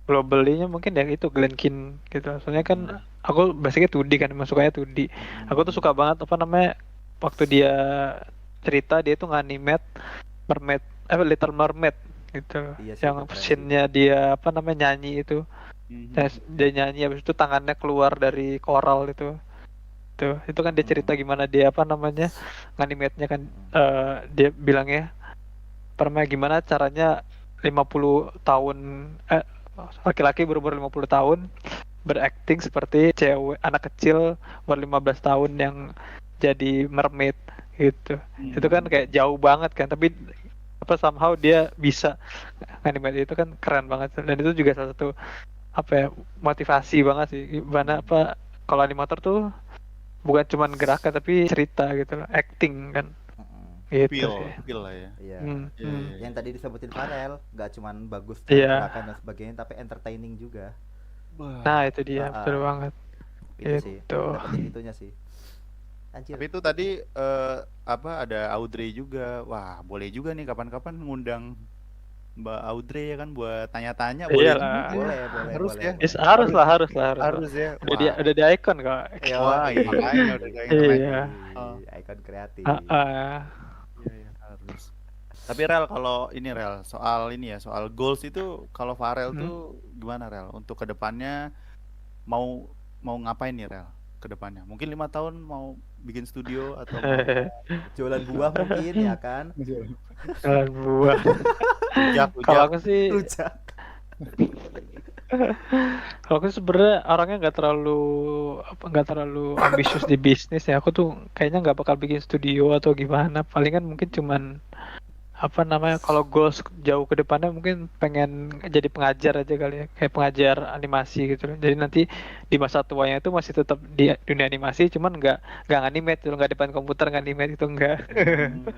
Speaker 3: globally-nya mungkin ya itu Glenkin gitu. Soalnya kan aku basicnya 2D kan, masuknya 2D. Aku tuh suka banget apa namanya waktu dia cerita dia tuh nganimate Mermaid, Little Mermaid gitu.
Speaker 1: Iya sih,
Speaker 3: Yang
Speaker 1: itu keren sih.
Speaker 3: scene-nya dia apa namanya nyanyi itu. Dia nyanyi habis itu tangannya keluar dari koral itu. Itu kan dia cerita gimana dia apa namanya nganimate-nya kan dia bilangnya permainan gimana caranya 50 tahun laki-laki berumur 50 tahun berakting seperti cewek anak kecil umur 15 tahun yang jadi mermaid gitu. Itu kan kayak jauh banget kan, tapi apa somehow dia bisa animate itu kan keren banget dan itu juga salah satu apa ya motivasi banget sih gimana apa kalau animator tuh bukan cuma gerakan tapi cerita gitu loh, acting kan gitu sih.
Speaker 2: Feel lah ya.
Speaker 1: Iya. Yang tadi disebutin Farel nggak cuman bagus
Speaker 3: Iya.
Speaker 1: gerakan dan sebagainya tapi entertaining juga.
Speaker 3: Nah itu dia betul banget.
Speaker 1: Itu sih.
Speaker 3: Itu.
Speaker 1: Dapetin itunya sih. Anjir.
Speaker 2: Tapi itu tadi apa ada Audrey juga. Wah, boleh juga nih kapan-kapan ngundang Mbak Audrey ya kan buat tanya-tanya boleh
Speaker 3: Iyalah.
Speaker 2: juga.
Speaker 1: Boleh,
Speaker 2: Harus
Speaker 1: boleh,
Speaker 2: ya.
Speaker 1: boleh.
Speaker 2: Harus ya.
Speaker 3: Udah di icon kok.
Speaker 2: Wah, iya, makanya udah kayak
Speaker 3: Iya.
Speaker 1: Icon kreatif.
Speaker 2: Iya, iya, harus. Tapi Rel kalau ini Rel soal ini ya soal goals itu kalau Farel tuh gimana Rel untuk kedepannya mau mau ngapain nih Rel ke depannya? Mungkin 5 tahun mau bikin studio atau mau
Speaker 1: Jualan buah mungkin ya kan.
Speaker 3: Jalan buah. Kalau
Speaker 2: rujak?
Speaker 3: aku sih,
Speaker 1: Rujak.
Speaker 3: kalau aku sebenarnya orangnya nggak terlalu ambisius di bisnis ya. Aku tuh kayaknya nggak bakal bikin studio atau gimana. Palingan mungkin cuman apa namanya, kalau goals jauh ke depannya mungkin pengen jadi pengajar aja kali ya, kayak pengajar animasi gitu loh. Jadi nanti di masa tuanya itu masih tetap di dunia animasi, cuman nggak animate gitu, nggak depan komputer nggak animate itu enggak.
Speaker 1: Hmm.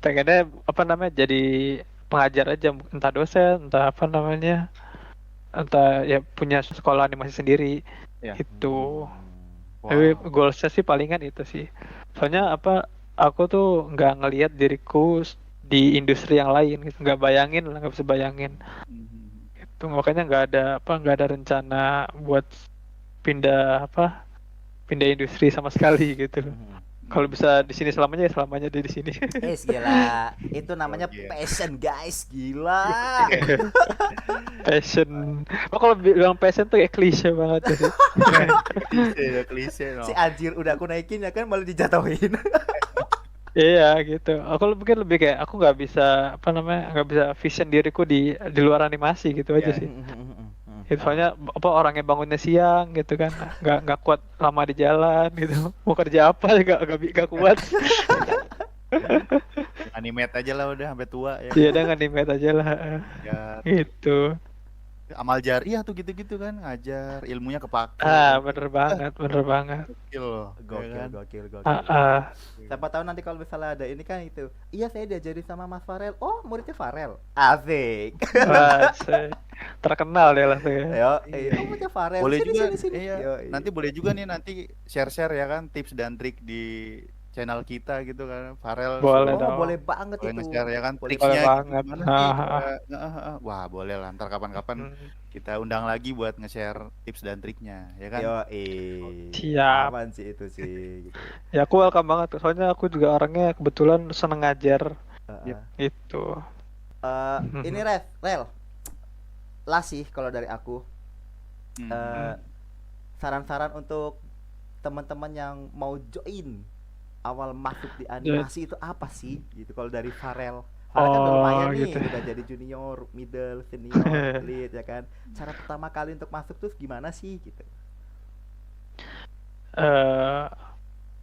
Speaker 3: Pengennya apa namanya, jadi pengajar aja, entah dosen, entah apa namanya, entah ya punya sekolah animasi sendiri
Speaker 2: Ya.
Speaker 3: itu.
Speaker 1: Hmm.
Speaker 3: Tapi
Speaker 2: Wow.
Speaker 3: goalsnya sih palingan itu sih. Soalnya apa, aku tuh nggak ngelihat diriku di industri yang lain gitu, nggak bayangin lah, nggak bisa bayangin.
Speaker 2: Mhm.
Speaker 3: Itu makanya nggak ada rencana buat pindah industri sama sekali gitu loh.
Speaker 1: Hmm.
Speaker 3: Kalau bisa di sini selamanya ya selamanya di sini.
Speaker 1: Gila, itu namanya
Speaker 2: Gokil.
Speaker 1: passion guys, gila.
Speaker 3: Passion. Oh, kalau bilang passion tuh kayak klise banget ya sih.
Speaker 2: Klise no.
Speaker 1: Si anjir udah aku naikin ya kan malah dijatuhin.
Speaker 3: Iya gitu. Aku mungkin lebih kayak aku nggak bisa apa namanya, nggak bisa vision diriku di luar animasi gitu aja
Speaker 2: Ya.
Speaker 3: sih. Itu soalnya apa, orangnya bangunnya siang gitu kan, nggak kuat lama di jalan gitu. Mau kerja apa ya nggak kuat.
Speaker 2: Animate aja lah udah sampai tua ya.
Speaker 3: Iya, udah animate aja lah
Speaker 2: Ya.
Speaker 3: gitu.
Speaker 2: Amal jariah tuh gitu-gitu kan, ngajar ilmunya kepake.
Speaker 3: Bener banget, bener banget.
Speaker 2: Gokil loh. ya
Speaker 1: Gokil,
Speaker 2: kan?
Speaker 1: gokil, gokil.
Speaker 3: Ah.
Speaker 1: Siapa tahu nanti kalau misalnya ada ini kan itu. Iya, saya diajarin sama Mas Farel. Oh, muridnya Farel. Asik.
Speaker 3: Wah, terkenal ya langsung ya.
Speaker 1: Yo, muridnya Farel.
Speaker 2: Boleh
Speaker 1: Sini,
Speaker 2: juga
Speaker 1: sini, sini.
Speaker 2: iya.
Speaker 1: Yo,
Speaker 2: Nanti boleh juga nih nanti share-share ya kan tips dan trik di channel kita gitu kan. Farel
Speaker 3: Boleh
Speaker 1: oh,
Speaker 3: dong.
Speaker 1: boleh banget
Speaker 2: boleh
Speaker 1: itu.
Speaker 2: nge-share ya kan
Speaker 1: Boleh
Speaker 2: triknya
Speaker 3: banget.
Speaker 2: gimana sih?
Speaker 3: Ah.
Speaker 2: Wah, boleh lah ntar kapan-kapan
Speaker 3: Hmm.
Speaker 2: kita undang lagi buat nge-share tips dan triknya ya kan.
Speaker 1: Yo,
Speaker 3: Siap.
Speaker 1: aman sih itu sih gitu.
Speaker 3: Ya aku welcome banget, soalnya aku juga orangnya kebetulan seneng ngajar gitu.
Speaker 1: Ini Rel. Lah sih kalau dari aku saran-saran untuk teman-teman yang mau join awal masuk di animasi itu apa sih gitu kalau dari Farel. Farel kan udah lumayan nih,
Speaker 3: gitu.
Speaker 1: udah jadi junior, middle, senior, lead ya kan. Cara pertama kali untuk masuk tuh gimana sih gitu?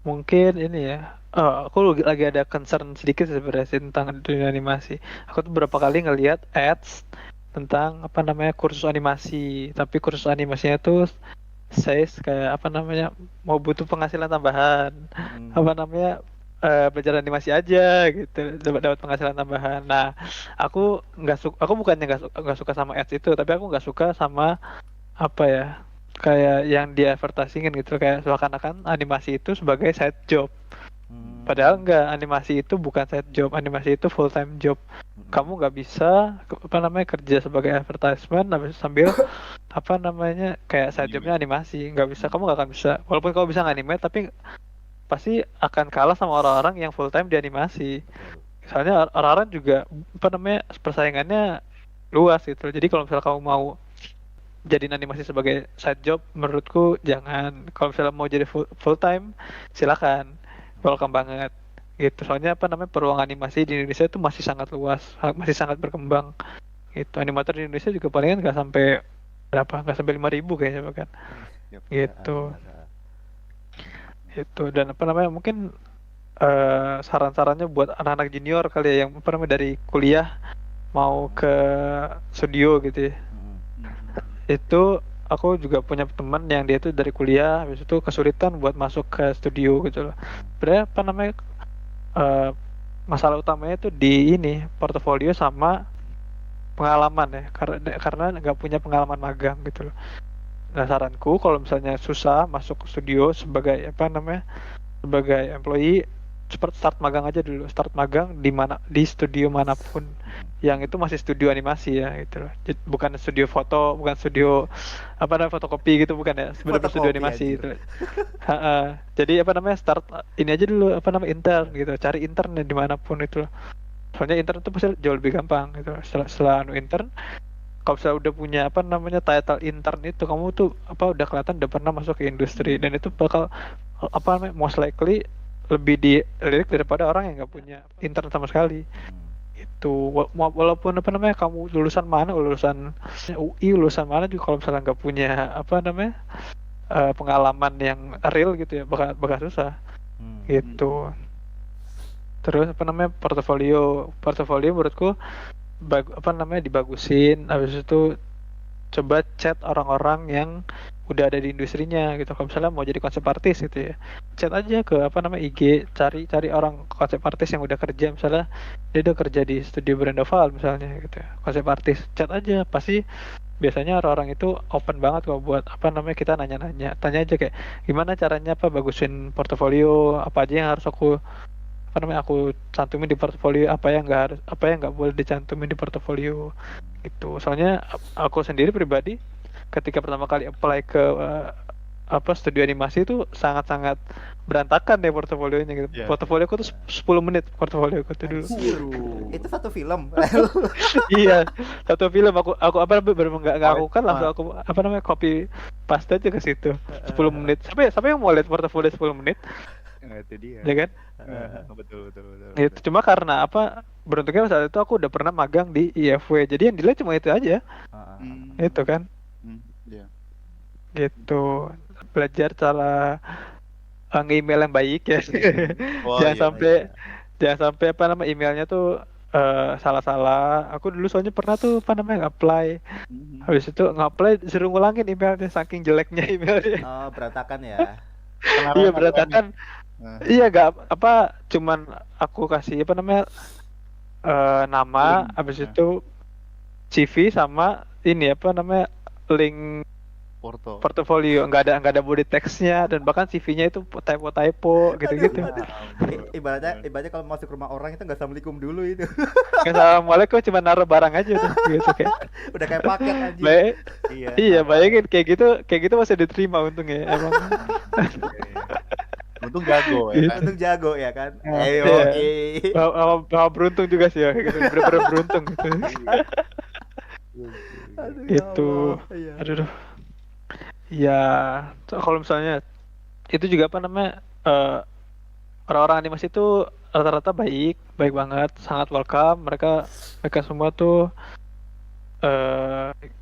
Speaker 3: Mungkin ini ya. Aku lagi ada concern sedikit sebenarnya sih tentang dunia animasi. Aku tuh beberapa kali ngelihat ads tentang apa namanya kursus animasi, tapi kursus animasinya tuh saya kayak apa namanya mau butuh penghasilan tambahan, apa namanya belajar animasi aja gitu, dapat penghasilan tambahan. Nah, aku bukannya nggak suka sama ads itu, tapi aku nggak suka sama apa ya, kayak yang di advertisingin gitu, kayak seakan-akan animasi itu sebagai side job. Padahal enggak, animasi itu bukan side job, animasi itu full time job. Kamu nggak bisa apa namanya kerja sebagai advertisement sambil apa namanya kayak side jobnya animasi, nggak bisa, kamu nggak akan bisa. Walaupun kamu bisa nganimate, tapi pasti akan kalah sama orang-orang yang full time di animasi. Soalnya orang-orang juga apa namanya persaingannya luas gitu. Jadi kalau misalnya kamu mau jadiin animasi sebagai side job, menurutku jangan. Kalau misalnya mau jadi full time, silakan, welcome banget gitu. Soalnya apa namanya peluang animasi di Indonesia itu masih sangat luas, masih sangat berkembang gitu. Animator di Indonesia juga palingan nggak sampai 5.000 kayaknya bahkan gitu. Itu dan apa namanya mungkin saran-sarannya buat anak-anak junior kali ya, yang apa namanya dari kuliah mau ke studio gitu ya. Itu aku juga punya teman yang dia tuh dari kuliah habis itu kesulitan buat masuk ke studio gitu loh. Sebenarnya apa namanya masalah utamanya tuh di ini portofolio sama pengalaman ya, karena nggak punya pengalaman magang gitu loh. Nah, saranku kalau misalnya susah masuk studio sebagai apa namanya sebagai employee, start magang aja dulu, start magang di studio manapun yang itu masih studio animasi ya gitu loh. Bukan studio foto, bukan studio apa namanya fotokopi gitu, bukan ya, sebenarnya studio animasi gitu. Jadi apa namanya start ini aja dulu, apa namanya intern gitu, cari intern dimanapun itu loh. Soalnya intern itu pasti jauh lebih gampang gitu. Setelah intern kalau misalnya udah punya apa namanya title intern itu, kamu tuh apa udah kelihatan udah pernah masuk ke industri, dan itu bakal apa namanya most likely lebih dilirik daripada orang yang nggak punya intern sama sekali. Itu walaupun apa namanya kamu lulusan mana, lulusan UI, lulusan mana juga, kalau misalnya nggak punya apa namanya pengalaman yang real gitu ya, bakal susah gitu. Terus apa namanya portofolio menurutku apa namanya dibagusin, habis itu coba chat orang-orang yang udah ada di industrinya gitu. Kalau misalnya mau jadi konsep artis gitu ya, chat aja ke apa namanya IG, cari orang konsep artis yang udah kerja, misalnya dia udah kerja di studio Brandoval misalnya gitu ya, konsep artis, chat aja, pasti biasanya orang-orang itu open banget kok buat apa namanya kita nanya-nanya, tanya aja kayak gimana caranya apa bagusin portofolio, apa aja yang harus aku apa namanya aku cantumin di portofolio, apa yang nggak boleh dicantumin di portofolio gitu. Soalnya aku sendiri pribadi ketika pertama kali apply ke apa studio animasi itu sangat-sangat berantakan deh portofolionya gitu.
Speaker 2: Iya.
Speaker 3: Portofolioku tuh 10 menit portofolioku tuh dulu.
Speaker 1: Anjir. Itu satu film.
Speaker 3: Iya, satu film aku apa baru nggak aku kan langsung
Speaker 2: Wah.
Speaker 3: aku apa namanya copy paste aja ke situ 10 menit. Sampai yang mau lihat portofolio 10 menit,
Speaker 2: Nah, itu dia.
Speaker 3: ya kan?
Speaker 2: Betul.
Speaker 3: Itu cuma karena apa beruntungnya saat itu aku udah pernah magang di IFW, jadi yang dilihat cuma itu aja. Itu kan
Speaker 2: Iya.
Speaker 3: gitu, belajar cara nge-email yang baik ya.
Speaker 2: Oh,
Speaker 3: jangan
Speaker 2: iya,
Speaker 3: sampai jangan sampai apa nama emailnya tuh salah-salah. Aku dulu soalnya pernah tuh apa namanya apply, habis itu nge-apply disuruh ngulangin emailnya saking jeleknya emailnya.
Speaker 1: Oh, berantakan ya.
Speaker 3: Iya berantakan. Iya nggak apa, cuman aku kasih apa namanya nama, habis itu CV sama ini apa namanya link portofolio, nggak ada body text-nya, dan bahkan CV-nya itu typo gitu-gitu.
Speaker 1: Ibaratnya kalau masuk rumah orang itu nggak assalamualaikum dulu itu.
Speaker 3: Assalamualaikum, cuma naruh barang aja tuh gitu kayak.
Speaker 1: Udah kayak paket anjing.
Speaker 3: Iya, bayangin kayak gitu masih diterima untungnya emang.
Speaker 2: Untung jago ya kan.
Speaker 1: Untung jago ya kan.
Speaker 3: Beruntung juga sih ya gitu. Bener-bener beruntung gitu. Itu. Aduh. Ya, kalau misalnya itu juga apa namanya orang-orang animasi itu rata-rata baik banget, sangat welcome. Mereka semua tuh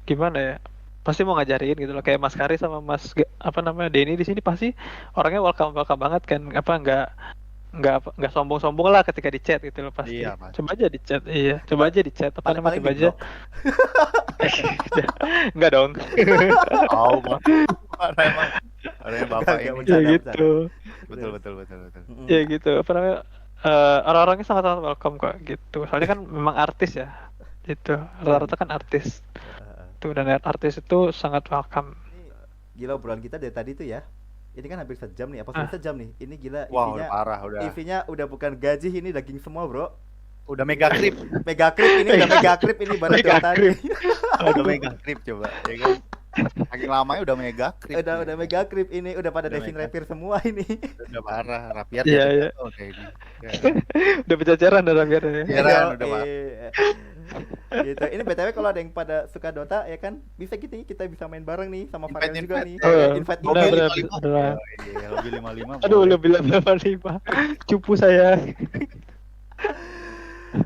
Speaker 3: gimana ya? Pasti mau ngajarin gitu loh, kayak Mas Kari sama Mas apa namanya Denny di sini pasti orangnya welcome banget kan, apa nggak sombong lah ketika di chat gitu loh pasti.
Speaker 2: Iya, pasti.
Speaker 3: Coba aja di chat, coba aja di chat apa namanya, coba aja. Enggak dong.
Speaker 2: Oh, emang orangnya bapak ini.
Speaker 3: Ya gitu.
Speaker 2: Betul.
Speaker 3: Ya gitu, apa namanya orang-orangnya sangat welcome kok gitu. Soalnya kan memang artis ya, gitu. Rata-rata kan artis. Dan artis itu sangat welcome.
Speaker 1: Gila obrolan kita dari tadi tuh ya. Ini kan hampir sejam nih, apa sudah sejam nih? Ini gila
Speaker 2: udah parah udah.
Speaker 1: IV-nya udah bukan gaji, ini daging semua, Bro.
Speaker 2: Udah mega krip.
Speaker 1: Udah mega krip ini baru tadi.
Speaker 2: Udah mega krip coba, ya kan. Saking lamanya udah mega krip.
Speaker 1: Udah mega krip ini, udah pada Devin Rapir semua ini.
Speaker 2: Udah parah, rapiat
Speaker 3: ya.
Speaker 2: Kayak ini.
Speaker 3: Udah pecacaran udah rapiat ya.
Speaker 2: Heran udah parah.
Speaker 1: Gitu. Ini BTW kalau ada yang pada suka Dota ya kan, bisa kita bisa main bareng nih sama Farel juga nih. Invite
Speaker 3: bener.
Speaker 2: Iya, lebih 55.
Speaker 3: Aduh, lebih 55. Cupu saya.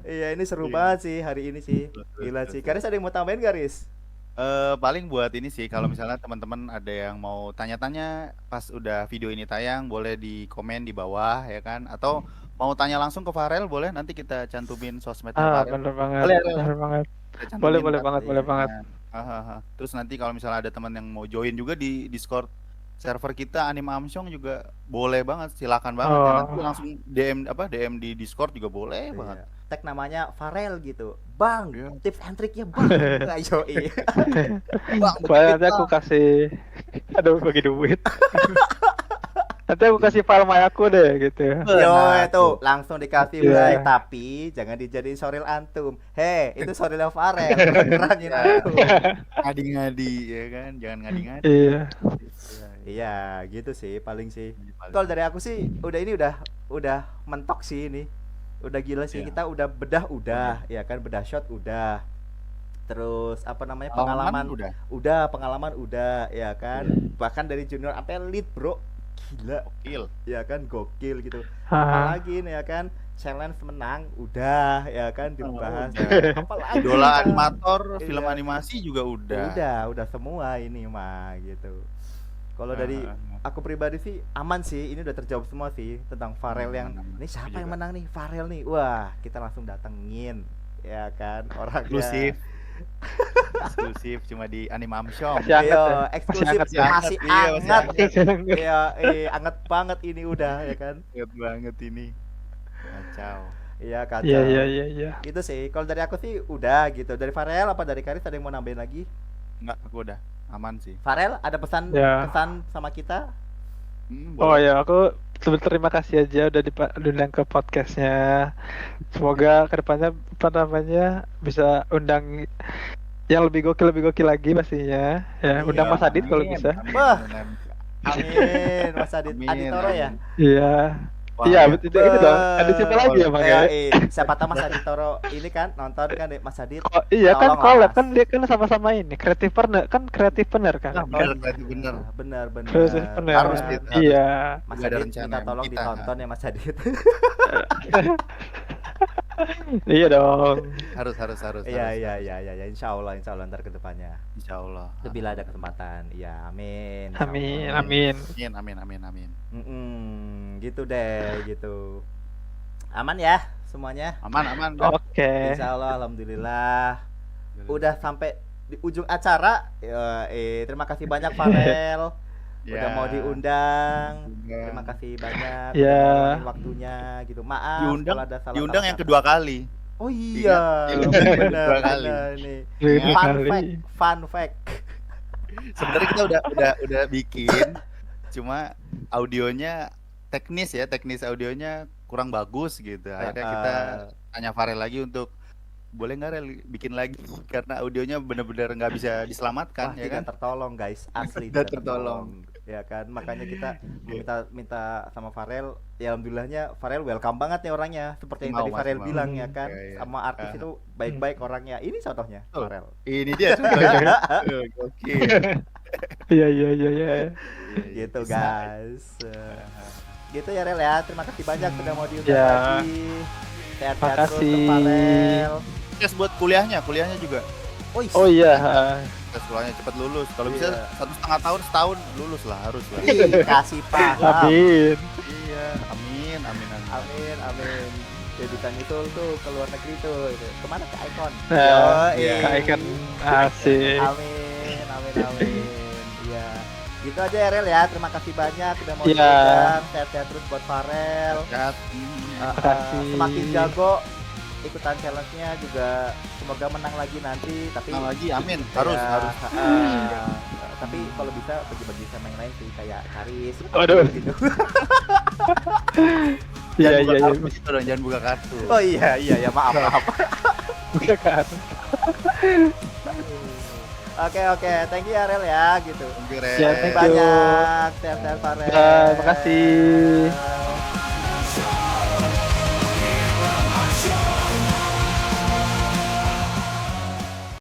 Speaker 1: Iya, ini seru banget sih hari ini sih. Gila sih. Garis ada yang mau tambahin Garis?
Speaker 2: Paling buat ini sih, kalau misalnya teman-teman ada yang mau tanya-tanya pas udah video ini tayang, boleh di komen di bawah ya kan, atau mau tanya langsung ke Farel boleh, nanti kita cantumin sosmednya Farel.
Speaker 3: Bener banget. Boleh banget.
Speaker 2: Terus nanti kalau misalnya ada teman yang mau join juga di Discord server kita Anime Amsyong juga boleh banget, silakan banget. Nanti langsung DM di Discord juga boleh banget.
Speaker 1: Tag namanya Farel gitu. Bang, tips and triknya Bang. Ayo.
Speaker 3: Nanti aku kasih bagi duit. Nanti aku kasih file my aku deh gitu.
Speaker 1: Yo, itu langsung dikasih mulai, tapi jangan dijadiin soril antum. Itu sorilnya Farel, kerangin antum.
Speaker 2: Ngadi-ngadi ya kan, jangan ngadi-ngadi.
Speaker 1: Iya, gitu sih paling sih. Kalau dari aku sih udah mentok sih ini. Udah gila sih, kita udah bedah ya kan, bedah shot udah. terus apa namanya
Speaker 2: Pengalaman
Speaker 1: pengalaman
Speaker 2: udah.
Speaker 1: pengalaman udah ya kan, bahkan dari junior sampai lead bro, gila
Speaker 2: Gokil.
Speaker 1: ya kan, gokil gitu.
Speaker 3: Ah,
Speaker 1: Apalagi nih ya kan, challenge menang udah ya kan dibahas,
Speaker 2: Udah.
Speaker 1: apalagi
Speaker 2: Idola
Speaker 1: kita.
Speaker 2: animator, film
Speaker 1: Iya.
Speaker 2: animasi juga udah.
Speaker 1: Udah semua ini mah gitu. Kalau dari
Speaker 2: Heeh.
Speaker 1: aku pribadi sih aman sih, ini udah terjawab semua sih tentang Farel yang
Speaker 2: Aman.
Speaker 1: ini
Speaker 2: Aku
Speaker 1: siapa yang
Speaker 2: juga.
Speaker 1: menang nih, Farel nih. Wah, kita langsung datengin ya kan orangnya.
Speaker 2: Eksklusif. Eksklusif cuma di Animam Shop.
Speaker 3: Masih hangat ya?
Speaker 1: Iya,
Speaker 3: Masih
Speaker 1: eksklusif
Speaker 3: hangat ya?
Speaker 1: masih
Speaker 2: Iya, masih
Speaker 1: anget.
Speaker 2: hangat.
Speaker 1: Iya, anget banget ini udah ya kan.
Speaker 2: Ingat banget ini. Kacau.
Speaker 1: Iya,
Speaker 3: Iya,
Speaker 1: kacau.
Speaker 3: iya, iya, iya.
Speaker 1: Itu sih. Kalau dari aku sih udah gitu. Dari Farel apa dari Karis ada yang mau nambahin lagi?
Speaker 2: Enggak, aku udah aman sih.
Speaker 1: Farel ada pesan
Speaker 3: Ya.
Speaker 1: kesan sama kita?
Speaker 3: Oh
Speaker 2: Boleh.
Speaker 3: ya, aku terima kasih aja udah diundang ke podcastnya. Semoga kedepannya apa namanya bisa undang yang lebih gokil lagi pastinya. Ya,
Speaker 1: Amin.
Speaker 3: undang Mas Adit kalau
Speaker 2: Amin,
Speaker 3: bisa.
Speaker 2: amin,
Speaker 1: Wah.
Speaker 2: amin, amin.
Speaker 1: Amin, Mas Adit.
Speaker 2: Amin,
Speaker 1: Adit Toro ya?
Speaker 2: amin.
Speaker 3: Iya.
Speaker 2: Wah,
Speaker 3: Iya,
Speaker 2: ya.
Speaker 3: betul itu dong. Ada siapa lagi ya, Bang?
Speaker 1: Ya,
Speaker 3: Ya?
Speaker 1: siapa tahu Mas Adit Toro ini kan nonton kan Mas Adit.
Speaker 3: Oh, iya kan
Speaker 1: Tolonglah,
Speaker 3: collab
Speaker 1: Mas.
Speaker 3: kan dia kan sama-sama ini kreatif partner kan kreatif partner kan.
Speaker 2: Nah, bener, berarti bener.
Speaker 1: Bener.
Speaker 3: Kreatif partner.
Speaker 2: Harus, Dit, harus.
Speaker 3: Iya.
Speaker 1: Mas
Speaker 2: Juga ada
Speaker 1: Adit
Speaker 2: rencana
Speaker 1: minta
Speaker 2: yang
Speaker 1: tolong
Speaker 2: kita.
Speaker 1: ditonton ya Mas Adit.
Speaker 3: Iya dong.
Speaker 2: Harus.
Speaker 1: Iya. Insya Allah ntar ke depannya.
Speaker 2: Insya Allah.
Speaker 1: Bila ada kesempatan. Iya, amin. Insya
Speaker 3: Amin,
Speaker 1: Allah.
Speaker 3: amin.
Speaker 2: Amin.
Speaker 1: Gitu deh, gitu. Aman ya semuanya.
Speaker 2: Aman.
Speaker 3: Oke.
Speaker 1: Insya Allah, alhamdulillah. Udah sampai di ujung acara. Terima kasih banyak Farel. Udah
Speaker 2: Ya.
Speaker 1: mau diundang.
Speaker 2: Diundang.
Speaker 1: Terima kasih banyak
Speaker 3: Ya.
Speaker 1: udah meluangin waktunya gitu. Maaf
Speaker 2: Diundang,
Speaker 1: kalau ada salah.
Speaker 2: diundang yang kedua kali.
Speaker 1: Oh iya,
Speaker 2: Ingat.
Speaker 1: benar
Speaker 2: Dua kali.
Speaker 1: nih.
Speaker 3: Dua
Speaker 1: Fun
Speaker 3: kali.
Speaker 1: fact, fun fact.
Speaker 2: Sebenarnya kita udah bikin, cuma audionya teknis audionya kurang bagus gitu. Akhirnya kita tanya Farel lagi untuk boleh nggak Rel bikin lagi karena audionya benar-benar nggak bisa diselamatkan.
Speaker 1: Wah,
Speaker 2: Ya
Speaker 1: tidak
Speaker 2: kan?
Speaker 1: tertolong guys, asli
Speaker 2: Tidak
Speaker 1: tidak
Speaker 2: tertolong.
Speaker 1: ya kan, makanya kita minta sama Farel. Ya alhamdulillahnya Farel welcome banget nih orangnya, seperti yang
Speaker 2: Mau,
Speaker 1: tadi
Speaker 2: Mas,
Speaker 1: Farel
Speaker 2: mau.
Speaker 1: bilang ya kan,
Speaker 2: Iya.
Speaker 1: sama artis itu baik-baik orangnya. Ini contohnya
Speaker 2: Oh.
Speaker 1: Farel.
Speaker 2: Ini dia contohnya. Gokil.
Speaker 3: Iya.
Speaker 1: Gitu
Speaker 2: Bisa.
Speaker 1: guys. Gitu ya Rel ya, terima kasih banyak sudah mau diundang
Speaker 3: Ya.
Speaker 1: lagi. Sehat-sehat terus untuk
Speaker 3: Makasih.
Speaker 1: Farel.
Speaker 2: Tes buat kuliahnya juga.
Speaker 3: Oh iya.
Speaker 2: Tes kuliahnya cepat lulus. Kalau
Speaker 1: Iya.
Speaker 2: bisa 1,5 tahun, setahun lulus lah, harus lah.
Speaker 1: Kasih paham.
Speaker 3: Amin.
Speaker 2: Iya, amin.
Speaker 1: Amin. Ya bisa nyusul tuh ke luar negeri tuh. Kemana ke Icon?
Speaker 3: Nah,
Speaker 1: Yoi.
Speaker 3: Kak Ikan asik.
Speaker 1: Amin. Iya. Gitu aja ya Rel ya. Terima kasih banyak udah mau
Speaker 3: Iya.
Speaker 1: diundang. Sehat-sehat terus buat Farel.
Speaker 2: Sehat.
Speaker 3: Makasih.
Speaker 1: Semakin jago ikutan challenge-nya juga, semoga menang lagi nanti. Tapi
Speaker 2: Nah, lagi, amin.
Speaker 1: kayak,
Speaker 2: Harus.
Speaker 1: tapi kalau bisa bagi-bagi sama yang lain sih, kayak Karis.
Speaker 3: Waduh.
Speaker 1: Gitu.
Speaker 3: Iya.
Speaker 2: Itu dong, jangan buka kartu.
Speaker 1: Oh iya, maaf.
Speaker 3: Iya kan.
Speaker 1: Oke, thank you ya Rel ya gitu.
Speaker 2: Thank you, Rel.
Speaker 3: Ya,
Speaker 1: Terima kasih
Speaker 3: thank you.
Speaker 1: banyak, sehat-sehat Farel.
Speaker 3: Bye, makasih.
Speaker 1: Bye.